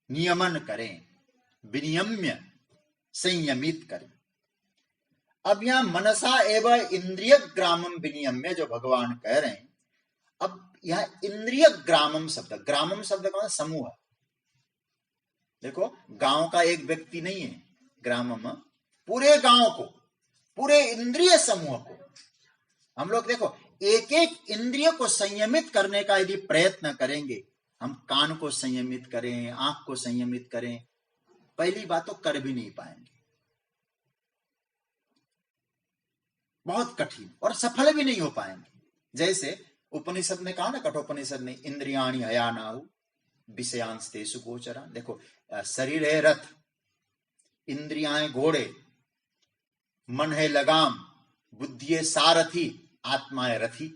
नियमन करें, विनियम्य, संयमित करें। अब यहां मनसा एवं इंद्रिय ग्रामम विनियम्य जो भगवान कह रहे हैं, अब यह इंद्रिय ग्रामम शब्द, ग्रामम शब्द का समूह। देखो, गांव का एक व्यक्ति नहीं है ग्रामम, पूरे गांव को, पूरे इंद्रिय समूह को हम लोग देखो एक एक इंद्रिय को संयमित करने का यदि प्रयत्न करेंगे, हम कान को संयमित करें, आंख को संयमित करें, पहली बात तो कर भी नहीं पाएंगे, बहुत कठिन, और सफल भी नहीं हो पाएंगे। जैसे उपनिषद ने कहा ना, कठोपनिषद ने, इंद्रियाणि हयानाहु विषयांस्तेषु गोचरा। देखो, शरीर है रथ, इंद्रियां घोड़े, मन है लगाम, बुद्धि है सारथी, आत्मा है रथी।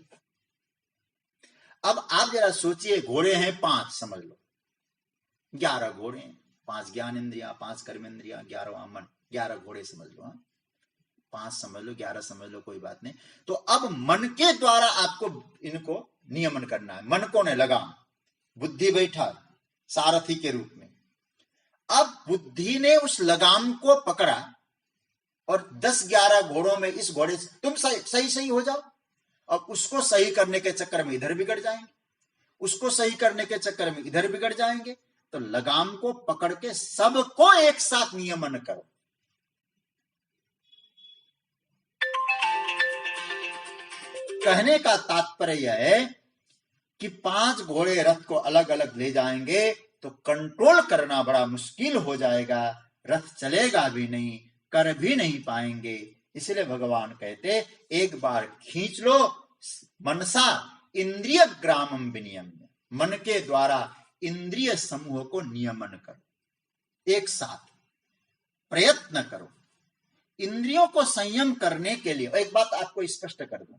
अब आप जरा सोचिए, घोड़े हैं 5, समझ लो 11 घोड़े हैं, 5 ज्ञान इंद्रिया, 5 कर्म इंद्रिया, 11वां मन, 11 घोड़े समझ लो। 5 समझ लो, 11 समझ लो, कोई बात नहीं। तो अब मन के द्वारा आपको इनको नियमन करना है। मन को ने लगाम, बुद्धि बैठा सारथी के रूप में। अब बुद्धि ने उस लगाम को पकड़ा, और 10-11 घोड़ों में इस घोड़े से तुम सही हो जाओ। अब उसको सही करने के चक्कर में इधर बिगड़ जाएंगे, उसको सही करने के चक्कर में इधर बिगड़ जाएंगे। तो लगाम को पकड़ के सबको एक साथ नियमन करो। कहने का तात्पर्य यह है कि 5 घोड़े रथ को अलग अलग ले जाएंगे तो कंट्रोल करना बड़ा मुश्किल हो जाएगा, रथ चलेगा भी नहीं, कर भी नहीं पाएंगे। इसलिए भगवान कहते, एक बार खींच लो, मनसा इंद्रिय ग्रामम विनियम्य, मन के द्वारा इंद्रिय समूह को नियमन करो, एक साथ प्रयत्न करो। इंद्रियों को संयम करने के लिए एक बात आपको स्पष्ट कर दूं,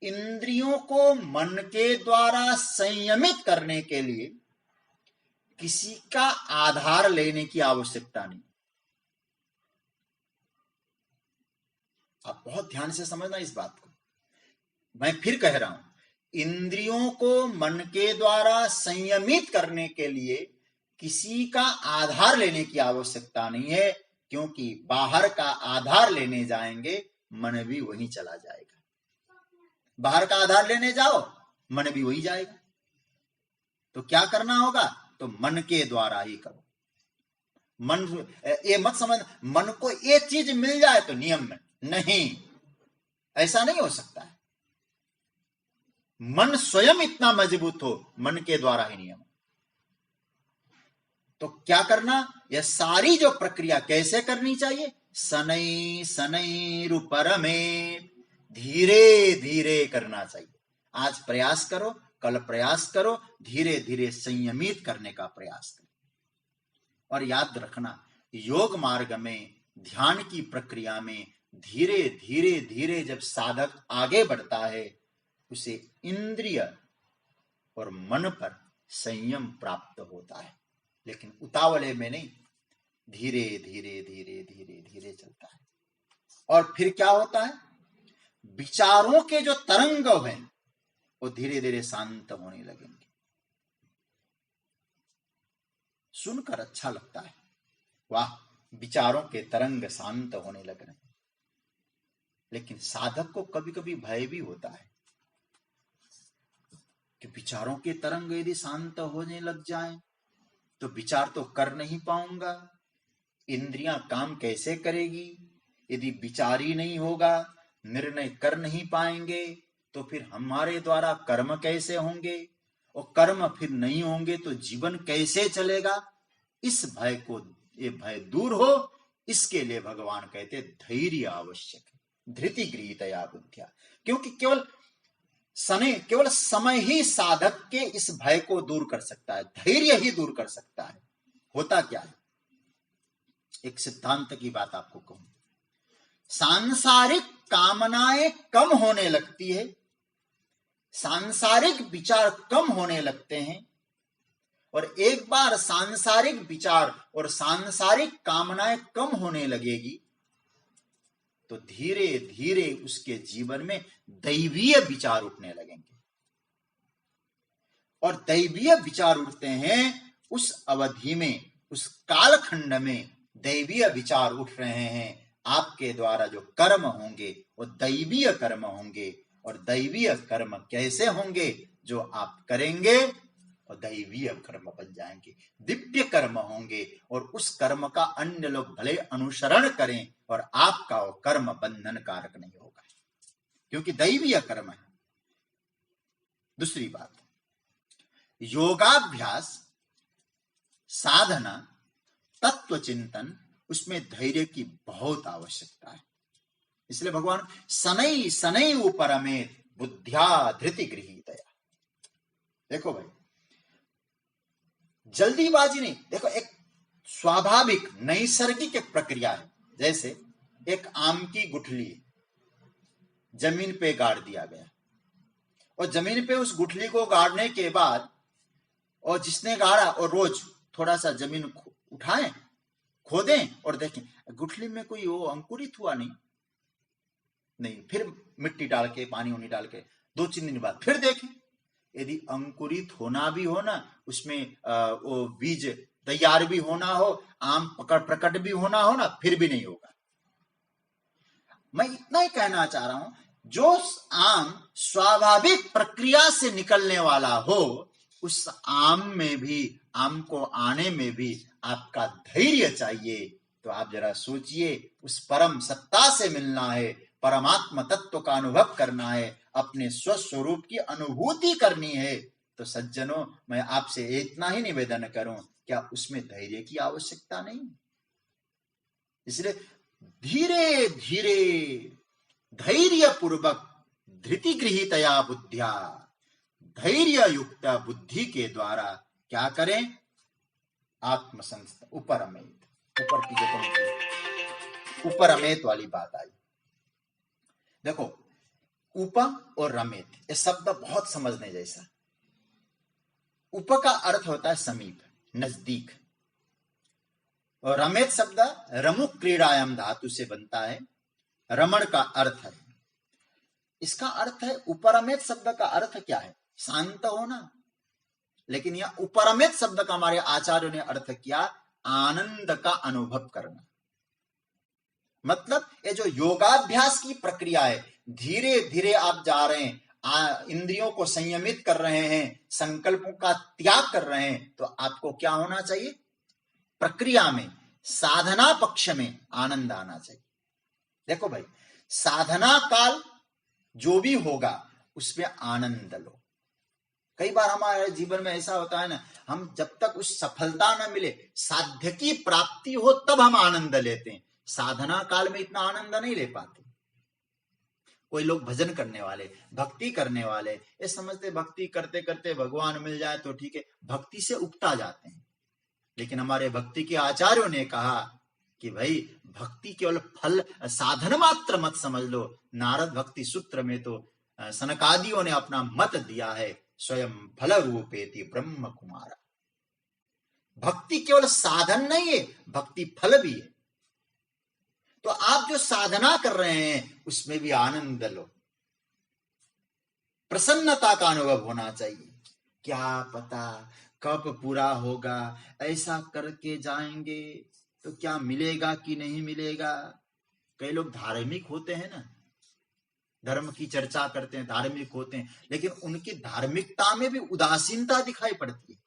इंद्रियों को मन के द्वारा संयमित करने के लिए किसी का आधार लेने की आवश्यकता नहीं। आप बहुत ध्यान से समझना इस बात को, मैं फिर कह रहा हूं, इंद्रियों को मन के द्वारा संयमित करने के लिए किसी का आधार लेने की आवश्यकता नहीं है, क्योंकि बाहर का आधार लेने जाएंगे मन भी वहीं चला जाएगा। बाहर का आधार लेने जाओ, मन भी वहीं जाएगा। तो क्या करना होगा? तो मन के द्वारा ही करो। मन, ये मत समझ मन को ये चीज मिल जाए तो नियम में, नहीं, ऐसा नहीं हो सकता है। मन स्वयं इतना मजबूत हो, मन के द्वारा ही नियम। तो क्या करना? यह सारी जो प्रक्रिया कैसे करनी चाहिए? शनै शनैरुपर में, धीरे धीरे करना चाहिए। आज प्रयास करो, कल प्रयास करो, धीरे धीरे संयमित करने का प्रयास करो। और याद रखना, योग मार्ग में, ध्यान की प्रक्रिया में धीरे धीरे धीरे जब साधक आगे बढ़ता है, उसे इंद्रिय और मन पर संयम प्राप्त होता है, लेकिन उतावले में नहीं, धीरे धीरे धीरे धीरे धीरे चलता है। और फिर क्या होता है, विचारों के जो तरंग हैं वो धीरे धीरे शांत होने लगेंगे। सुनकर अच्छा लगता है, वाह, विचारों के तरंग शांत होने लग रहे हैं। लेकिन साधक को कभी कभी भय भी होता है कि विचारों के तरंग यदि शांत होने लग जाएं तो विचार तो कर नहीं पाऊंगा, इंद्रियां काम कैसे करेगी, यदि विचार ही नहीं होगा, निर्णय कर नहीं पाएंगे, तो फिर हमारे द्वारा कर्म कैसे होंगे, और कर्म फिर नहीं होंगे तो जीवन कैसे चलेगा। इस भय को, ये भय दूर हो, इसके लिए भगवान कहते धैर्य आवश्यक है, धृति गृहीतया बुद्धिया। क्योंकि केवल समय ही साधक के इस भय को दूर कर सकता है, धैर्य ही दूर कर सकता है। होता क्या है, एक सिद्धांत की बात आपको कहूं, सांसारिक कामनाएं कम होने लगती है, सांसारिक विचार कम होने लगते हैं, और एक बार सांसारिक विचार और सांसारिक कामनाएं कम होने लगेगी तो धीरे धीरे उसके जीवन में दैवीय विचार उठने लगेंगे। और दैवीय विचार उठते हैं उस अवधि में, उस कालखंड में दैवीय विचार उठ रहे हैं। आपके द्वारा जो कर्म होंगे वो दैवीय कर्म होंगे, और दैवीय कर्म कैसे होंगे, जो आप करेंगे और दैवीय कर्म बन जाएंगे, दिव्य कर्म होंगे, और उस कर्म का अन्य लोग भले अनुसरण करें और आपका वो कर्म बंधन कारक नहीं होगा, क्योंकि दैवीय कर्म है। दूसरी बात, योगाभ्यास, साधना, तत्व चिंतन, उसमें धैर्य की बहुत आवश्यकता है। इसलिए भगवान शनै शनै उपरमेत बुद्ध्या धृति गृहीतया। देखो भाई, जल्दीबाजी नहीं, देखो एक स्वाभाविक नैसर्गिक एक प्रक्रिया है। जैसे एक आम की गुठली जमीन पे गाड़ दिया गया, और जमीन पे उस गुठली को गाड़ने के बाद, और जिसने गाड़ा और रोज थोड़ा सा जमीन उठाएं, खोदें और देखें गुठली में कोई वो अंकुरित हुआ नहीं, फिर मिट्टी डाल के, पानी उनी डाल के 2-3 दिन बाद फिर देखें, यदि अंकुरित होना भी हो ना, उसमें वो बीज तैयार भी होना हो, आम प्रकट भी होना हो ना, फिर भी नहीं होगा। मैं इतना ही कहना चाह रहा हूं, जो आम स्वाभाविक प्रक्रिया से निकलने वाला हो, उस आम में भी, आम को आने में भी आपका धैर्य चाहिए। तो आप जरा सोचिए, उस परम सत्ता से मिलना है, परमात्मा तत्व का अनुभव करना है, अपने स्वस्वरूप की अनुभूति करनी है, तो सज्जनों, मैं आपसे इतना ही निवेदन करूं, क्या उसमें धैर्य की आवश्यकता नहीं? इसलिए धीरे धीरे धैर्य पूर्वक धृति गृहीतया बुद्धिया, धैर्य युक्त बुद्धि के द्वारा क्या करें, आत्मसंस्थ उपरमेत, ऊपर की जो पंक्ति उपरमेत वाली बात आई। देखो, उप और रमेत, ये शब्द बहुत समझने जैसा। उप का अर्थ होता है समीप, नजदीक, और रमेत शब्द रमुक क्रीड़ायाम धातु से बनता है, रमण का अर्थ है। इसका अर्थ है, उपरमेत शब्द का अर्थ क्या है, शांत होना। लेकिन यह उपरमेत शब्द का हमारे आचार्यों ने अर्थ किया आनंद का अनुभव करना। मतलब ये जो योगाभ्यास की प्रक्रिया है, धीरे धीरे आप जा रहे हैं, इंद्रियों को संयमित कर रहे हैं, संकल्पों का त्याग कर रहे हैं, तो आपको क्या होना चाहिए, प्रक्रिया में, साधना पक्ष में आनंद आना चाहिए। देखो भाई, साधना काल जो भी होगा उसमें आनंद लो। कई बार हमारे जीवन में ऐसा होता है ना, हम जब तक उस सफलता न मिले, साध्य की प्राप्ति हो, तब हम आनंद लेते हैं, साधना काल में इतना आनंद नहीं ले पाते। कोई लोग भजन करने वाले, भक्ति करने वाले, ये समझते भक्ति करते करते भगवान मिल जाए तो ठीक है, भक्ति से उकता जाते हैं। लेकिन हमारे भक्ति के आचार्यों ने कहा कि भाई, भक्ति केवल फल साधन मात्र मत समझ लो। नारद भक्ति सूत्र में तो सनकादियों ने अपना मत दिया है स्वयं फल रूपेति ब्रह्म कुमारा। भक्ति केवल साधन नहीं है, भक्ति फल भी है। तो आप जो साधना कर रहे हैं उसमें भी आनंद लो, प्रसन्नता का अनुभव होना चाहिए। क्या पता कब पूरा होगा, ऐसा करके जाएंगे तो क्या मिलेगा कि नहीं मिलेगा। कई लोग धार्मिक होते हैं ना, धर्म की चर्चा करते हैं, धार्मिक होते हैं, लेकिन उनकी धार्मिकता में भी उदासीनता दिखाई पड़ती है।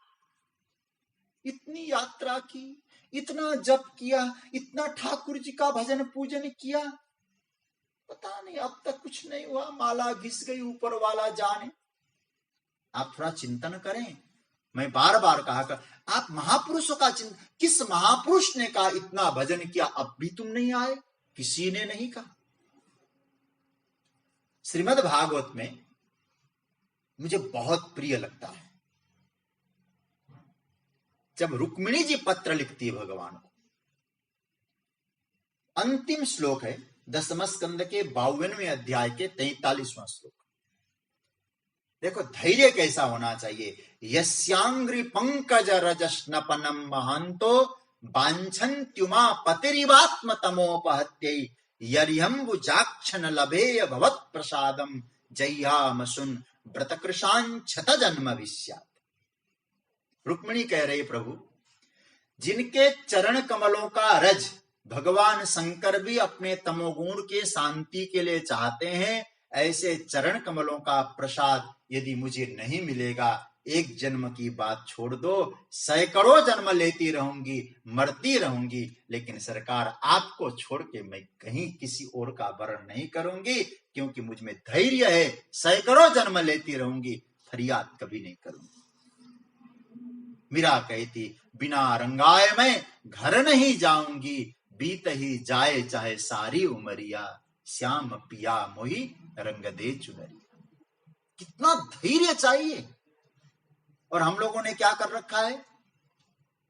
इतनी यात्रा की, इतना जप किया, इतना ठाकुर जी का भजन पूजन किया, पता नहीं अब तक कुछ नहीं हुआ, माला घिस गई, ऊपर वाला जाने। आप थोड़ा चिंतन करें। मैं बार बार कहा कर, आप महापुरुषों का चिंतन, किस महापुरुष ने कहा इतना भजन किया अब भी तुम नहीं आए? किसी ने नहीं कहा। श्रीमद् भागवत में मुझे बहुत प्रिय लगता है जब रुक्मिणी जी पत्र लिखती है भगवान को। अंतिम श्लोक है 10वें स्कंद के 52वें अध्याय के 43वां श्लोक। देखो धैर्य कैसा होना चाहिए। यस्यांग्रि पंकज रजस्नपनम महंतो वांछन्त्युमा पतिरिवात्म तमोपहत्यै यरिहंबुजाक्षन लभेय भवत् प्रसादम जय्यामसुन व्रतकृशान क्षत जन्म विस्यात्। रुक्मिणी कह रही प्रभु, जिनके चरण कमलों का रज भगवान शंकर भी अपने तमोगुण के शांति के लिए चाहते हैं, ऐसे चरण कमलों का प्रसाद यदि मुझे नहीं मिलेगा, एक जन्म की बात छोड़ दो, सैकड़ों जन्म लेती रहूंगी, मरती रहूंगी, लेकिन सरकार आपको छोड़ के मैं कहीं किसी और का वरण नहीं करूंगी, क्योंकि मुझ में धैर्य है। सैकड़ों जन्म लेती रहूंगी, फरियाद कभी नहीं करूंगी। मीरा कहती, बिना रंगाए मैं घर नहीं जाऊंगी, बीत ही जाए चाहे सारी उमरिया, श्याम पिया मोही रंग दे चुनरिया। कितना धैर्य चाहिए। और हम लोगों ने क्या कर रखा है,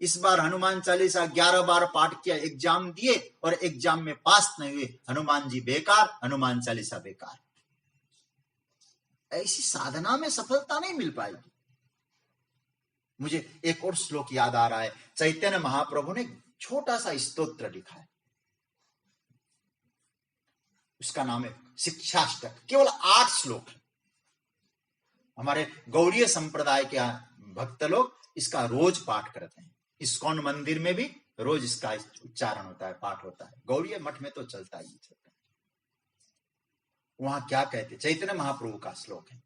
इस बार हनुमान चालीसा 11 बार पाठ किया, एग्जाम दिए और एग्जाम में पास नहीं हुए, हनुमान जी बेकार, हनुमान चालीसा बेकार। ऐसी साधना में सफलता नहीं मिल पाएगी। मुझे एक और श्लोक याद आ रहा है, चैतन्य महाप्रभु ने छोटा सा स्तोत्र लिखा है, उसका नाम है शिक्षाष्टक, केवल 8 श्लोक है। हमारे गौड़ीय संप्रदाय के भक्त लोग इसका रोज पाठ करते हैं। इस्कॉन मंदिर में भी रोज इसका उच्चारण होता है, पाठ होता है। गौड़ीय मठ में तो चलता ही चलता है। वहां क्या कहते, चैतन्य महाप्रभु का श्लोक है,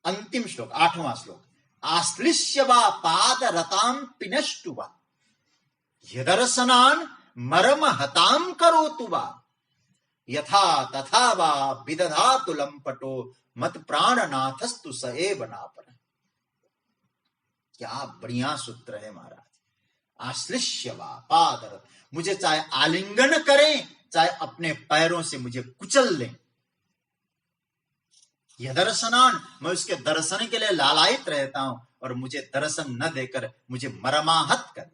अंतिम श्लोक 8वां श्लोक, आश्लिष्य वा पाद रताम पिनष्टु वा यदर्शनान मरम हताम करोतु वा यथा तथा वा विदधातु लंपटो मत प्राणनाथस्तु स एव नापर। क्या बढ़िया सूत्र है महाराज। आश्लिष्य वा पाद, मुझे चाहे आलिंगन करें, चाहे अपने पैरों से मुझे कुचल लें, यह दर्शनान, मैं उसके दर्शन के लिए लालायित रहता हूं, और मुझे दर्शन न देकर मुझे मरमाहत कर।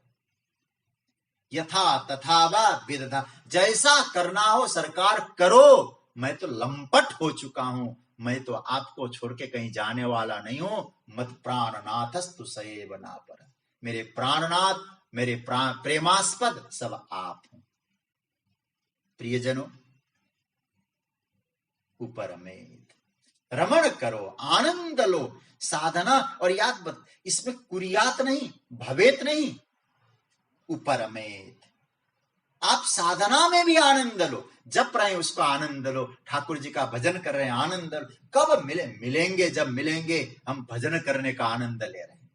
यथा तथा वा विदधा, जैसा करना हो सरकार करो, मैं तो लंपट हो चुका हूं, मैं तो आपको छोड़ के कहीं जाने वाला नहीं हूं। मत प्राणनाथस्तु सएव नापर, मेरे प्राणनाथ, मेरे प्रेमास्पद सब आप हैं। प्रियजनों, ऊपर में रमण करो, आनंद लो, साधना। और याद बत, इसमें कुरियात नहीं, भवेत नहीं, ऊपर में आप साधना में भी आनंद लो, जप रहे हैं उसको आनंद लो, ठाकुर जी का भजन कर रहे हैं आनंद लो। कब मिलेंगे, जब मिलेंगे हम भजन करने का आनंद ले रहे हैं।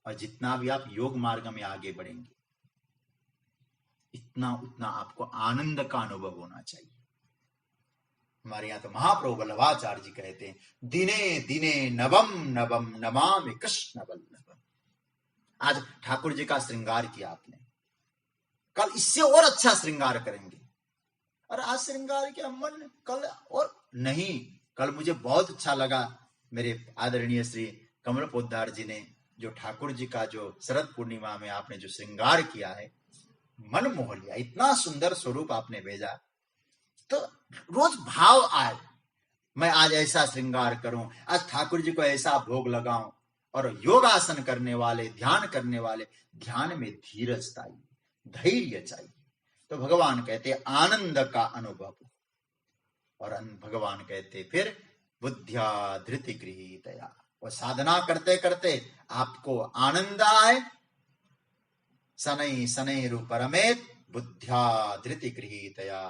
और जितना भी आप योग मार्ग में आगे बढ़ेंगे, इतना उतना आपको आनंद का अनुभव होना चाहिए। हमारे यहाँ तो महाप्रभु वल्लभाचार्य जी कहते हैं, दिने दिने नवम नवम नमामि कृष्ण वल्लभम। आज ठाकुर जी का श्रृंगार किया आपने, कल इससे और अच्छा श्रृंगार करेंगे। और आज श्रृंगार किया मन, कल और नहीं। कल मुझे बहुत अच्छा लगा, मेरे आदरणीय श्री कमल पोद्दार जी ने जो ठाकुर जी का जो शरद पूर्णिमा में आपने जो श्रृंगार किया है, मन मोह लिया। इतना सुंदर स्वरूप आपने भेजा, तो रोज भाव आए, मैं आज ऐसा श्रृंगार करूं, आज ठाकुर जी को ऐसा भोग लगाऊं। और योगासन करने वाले, ध्यान करने वाले, ध्यान में धीरज चाहिए, धैर्य चाहिए। तो भगवान कहते आनंद का अनुभव। और भगवान कहते फिर बुद्धिया धृति गृहीतया, और साधना करते करते आपको आनंद आए। शनै शनैरुपरमेत बुद्धिया धृति गृहीतया,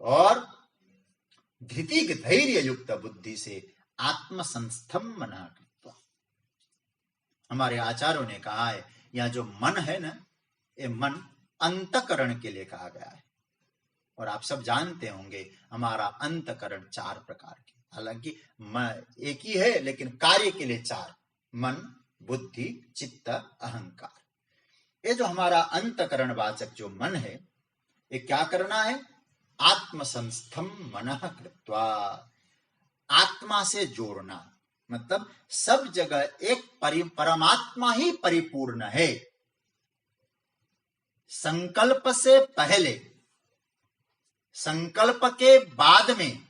और धृति धैर्य युक्त बुद्धि से आत्मसंस्थम मना कृत्वा। हमारे आचार्यों ने कहा है, यह जो मन है ना, ये मन अंतकरण के लिए कहा गया है। और आप सब जानते होंगे हमारा अंतकरण 4 प्रकार के, हालांकि एक ही है लेकिन कार्य के लिए 4, मन, बुद्धि, चित्त, अहंकार। ये जो हमारा अंतकरण वाचक जो मन है, ये क्या करना है? आत्मसंस्थम मनः कृत्वा, आत्मा से जोड़ना। मतलब सब जगह एक परमात्मा ही परिपूर्ण है। संकल्प से पहले, संकल्प के बाद में,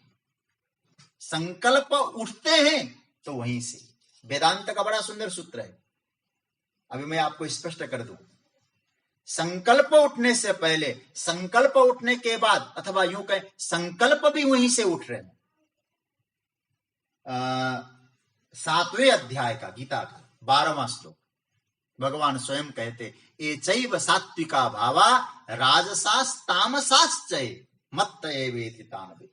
संकल्प उठते हैं तो वहीं से। वेदांत का बड़ा सुंदर सूत्र है, अभी मैं आपको स्पष्ट कर दूं। संकल्प उठने से पहले, संकल्प उठने के बाद, अथवा यूं कहें संकल्प भी वहीं से उठ रहे हैं। 7वें अध्याय का, गीता का 12वां श्लोक, भगवान स्वयं कहते ये चैव सात्विका भावा राजसास तामसाश्चै मत्त एवेति तान विद्धि।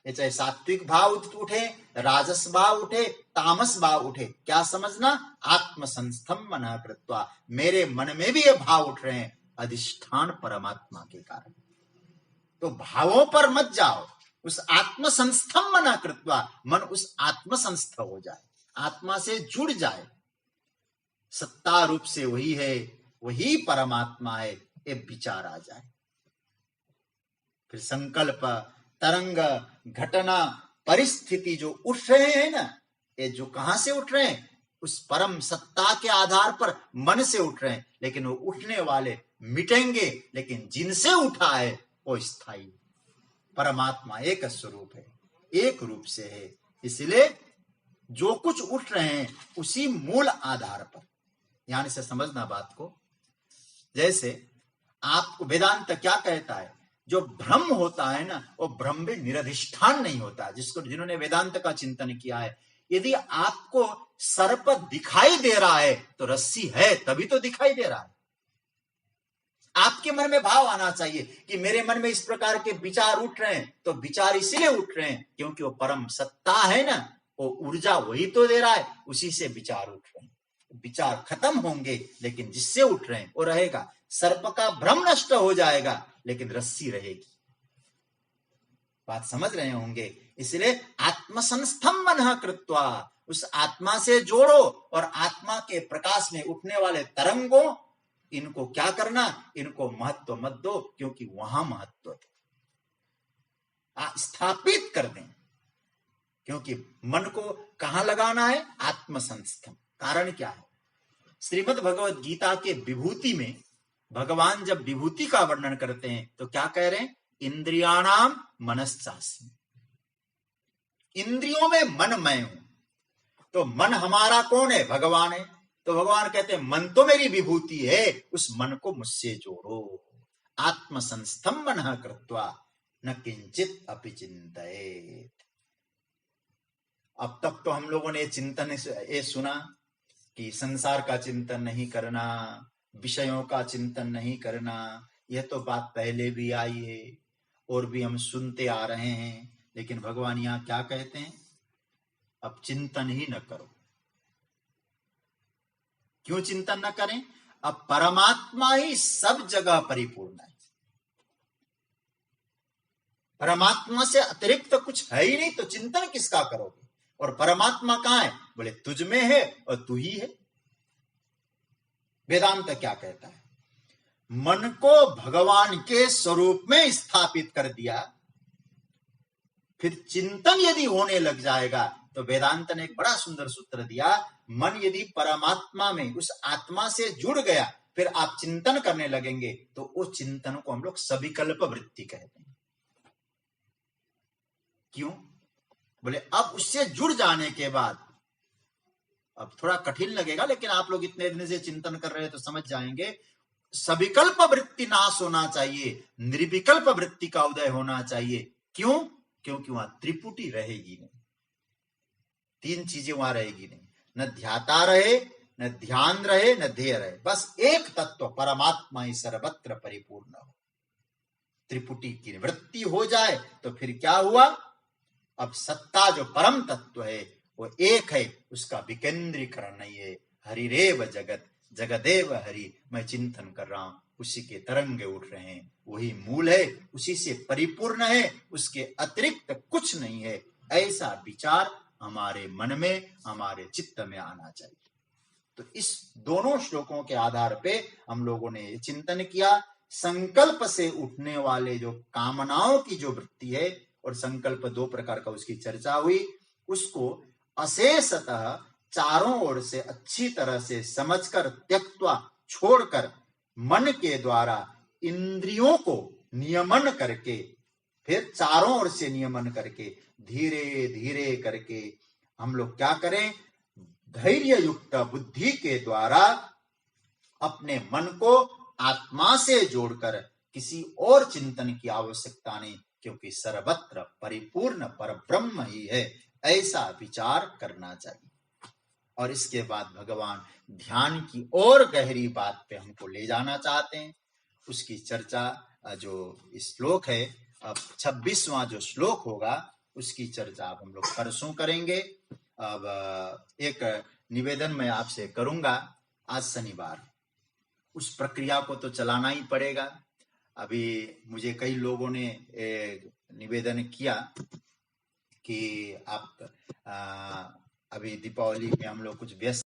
ये चाहे सात्विक भाव उठे, राजस भाव उठे, तामस भाव उठे, क्या समझना? आत्मसंस्थम मनः कृत्वा, मेरे मन में भी ये भाव उठ रहे हैं अधिष्ठान परमात्मा के कारण। तो भावों पर मत जाओ, उस आत्मसंस्थम मनः कृत्वा, मन उस आत्मसंस्थ हो जाए, आत्मा से जुड़ जाए, सत्ता रूप से वही है, वही परमात्मा है, ये विचार आ जाए। फिर संकल्प, तरंग, घटना, परिस्थिति जो उठ रहे हैं ना, ये जो कहां से उठ रहे हैं? उस परम सत्ता के आधार पर मन से उठ रहे हैं। लेकिन वो उठने वाले मिटेंगे, लेकिन जिनसे उठा है वो स्थायी परमात्मा एक स्वरूप है, एक रूप से है। इसलिए जो कुछ उठ रहे हैं उसी मूल आधार पर, यानी से समझना बात को। जैसे आपको वेदांत क्या कहता है? जो भ्रम होता है ना, वो भ्रम में निरधिष्ठान नहीं होता। जिन्होंने वेदांत का चिंतन किया है, यदि आपको सर्प दिखाई दे रहा है तो रस्सी है, तभी तो दिखाई दे रहा है। आपके मन में भाव आना चाहिए कि मेरे मन में इस प्रकार के विचार उठ रहे हैं, तो विचार इसीलिए उठ रहे हैं क्योंकि वो परम सत्ता है ना, वो ऊर्जा वही तो दे रहा है, उसी से विचार उठ रहे हैं। विचार खत्म होंगे लेकिन जिससे उठ रहे हैं वो रहेगा। सर्प का भ्रम नष्ट हो जाएगा लेकिन रस्सी रहेगी। बात समझ रहे होंगे। इसलिए आत्मसंस्थम मनः कृत्वा, उस आत्मा से जोड़ो, और आत्मा के प्रकाश में उठने वाले तरंगों, इनको क्या करना? इनको महत्व मत दो, क्योंकि वहां महत्व है, स्थापित कर दें। क्योंकि मन को कहां लगाना है? आत्मसंस्थम। कारण क्या है? श्रीमद् भगवद गीता के विभूति में भगवान जब विभूति का वर्णन करते हैं तो क्या कह रहे हैं? इंद्रियाणाम मनश्चास्मि, इंद्रियों में मन मैं हूं। तो मन हमारा कौन है? भगवान है। तो भगवान कहते हैं मन तो मेरी विभूति है, उस मन को मुझसे जोड़ो। आत्मसंस्थम मनः कृत्वा न किंचित अपि चिंतयेत्। अब तक तो हम लोगों ने चिंतन ये सुना कि संसार का चिंतन नहीं करना, विषयों का चिंतन नहीं करना। यह तो बात पहले भी आई है और भी हम सुनते आ रहे हैं। लेकिन भगवान यहां क्या कहते हैं? अब चिंतन ही न करो। क्यों चिंतन न करें? अब परमात्मा ही सब जगह परिपूर्ण है। परमात्मा से अतिरिक्त तो कुछ है ही नहीं, तो चिंतन किसका करोगे? और परमात्मा कहां है? बोले तुझ में है और तू ही है। वेदांत क्या कहता है? मन को भगवान के स्वरूप में स्थापित कर दिया, फिर चिंतन यदि होने लग जाएगा तो वेदांत ने एक बड़ा सुंदर सूत्र दिया। मन यदि परमात्मा में, उस आत्मा से जुड़ गया, फिर आप चिंतन करने लगेंगे तो उस चिंतन को हम लोग सविकल्प वृत्ति कहते हैं। क्यों? बोले अब उससे जुड़ जाने के बाद, अब थोड़ा कठिन लगेगा लेकिन आप लोग इतने दिन से चिंतन कर रहे हैं तो समझ जाएंगे, सविकल्प वृत्ति नाश होना चाहिए, निर्विकल्प वृत्ति का उदय होना चाहिए। क्यों? क्योंकि वहां त्रिपुटी रहेगी नहीं, तीन चीजें वहां रहेगी नहीं, न ध्याता रहे, न ध्यान रहे, न ध्येय रहे, बस एक तत्व परमात्मा ही सर्वत्र परिपूर्ण हो। त्रिपुटी की वृत्ति हो जाए तो फिर क्या हुआ? अब सत्ता जो परम तत्व है वो एक है, उसका विकेंद्रीकरण नहीं है। हरिरेव जगत, जगदेव हरि, मैं चिंतन कर रहा हूं, उसी के तरंगे उठ रहे हैं, वही मूल है, उसी से परिपूर्ण है, उसके अतिरिक्त कुछ नहीं है। ऐसा विचार हमारे मन में, हमारे चित्त में आना चाहिए। तो इस दोनों श्लोकों के आधार पे हम लोगों ने चिंतन किया। संकल्प से उठने वाले जो कामनाओं की जो वृत्ति है, और संकल्प दो प्रकार का उसकी चर्चा हुई, उसको अशेषतः चारों ओर से अच्छी तरह से समझकर, त्यक्त्वा, छोड़कर, मन के द्वारा इंद्रियों को नियमन करके, फिर चारों ओर से नियमन करके धीरे धीरे करके हम लोग क्या करें? धैर्य युक्त बुद्धि के द्वारा अपने मन को आत्मा से जोड़कर, किसी और चिंतन की आवश्यकता नहीं, क्योंकि सर्वत्र परिपूर्ण परब्रह्म ही है, ऐसा विचार करना चाहिए। और इसके बाद भगवान ध्यान की और गहरी बात पे हमको ले जाना चाहते हैं। उसकी चर्चा जो श्लोक है, अब 26वां जो श्लोक होगा उसकी चर्चा अब हम लोग परसों करेंगे। अब एक निवेदन मैं आपसे करूंगा, आज शनिवार, उस प्रक्रिया को तो चलाना ही पड़ेगा। अभी मुझे कई लोगों ने निवेदन किया कि आप अभी दीपावली में हम लोग कुछ व्यस्त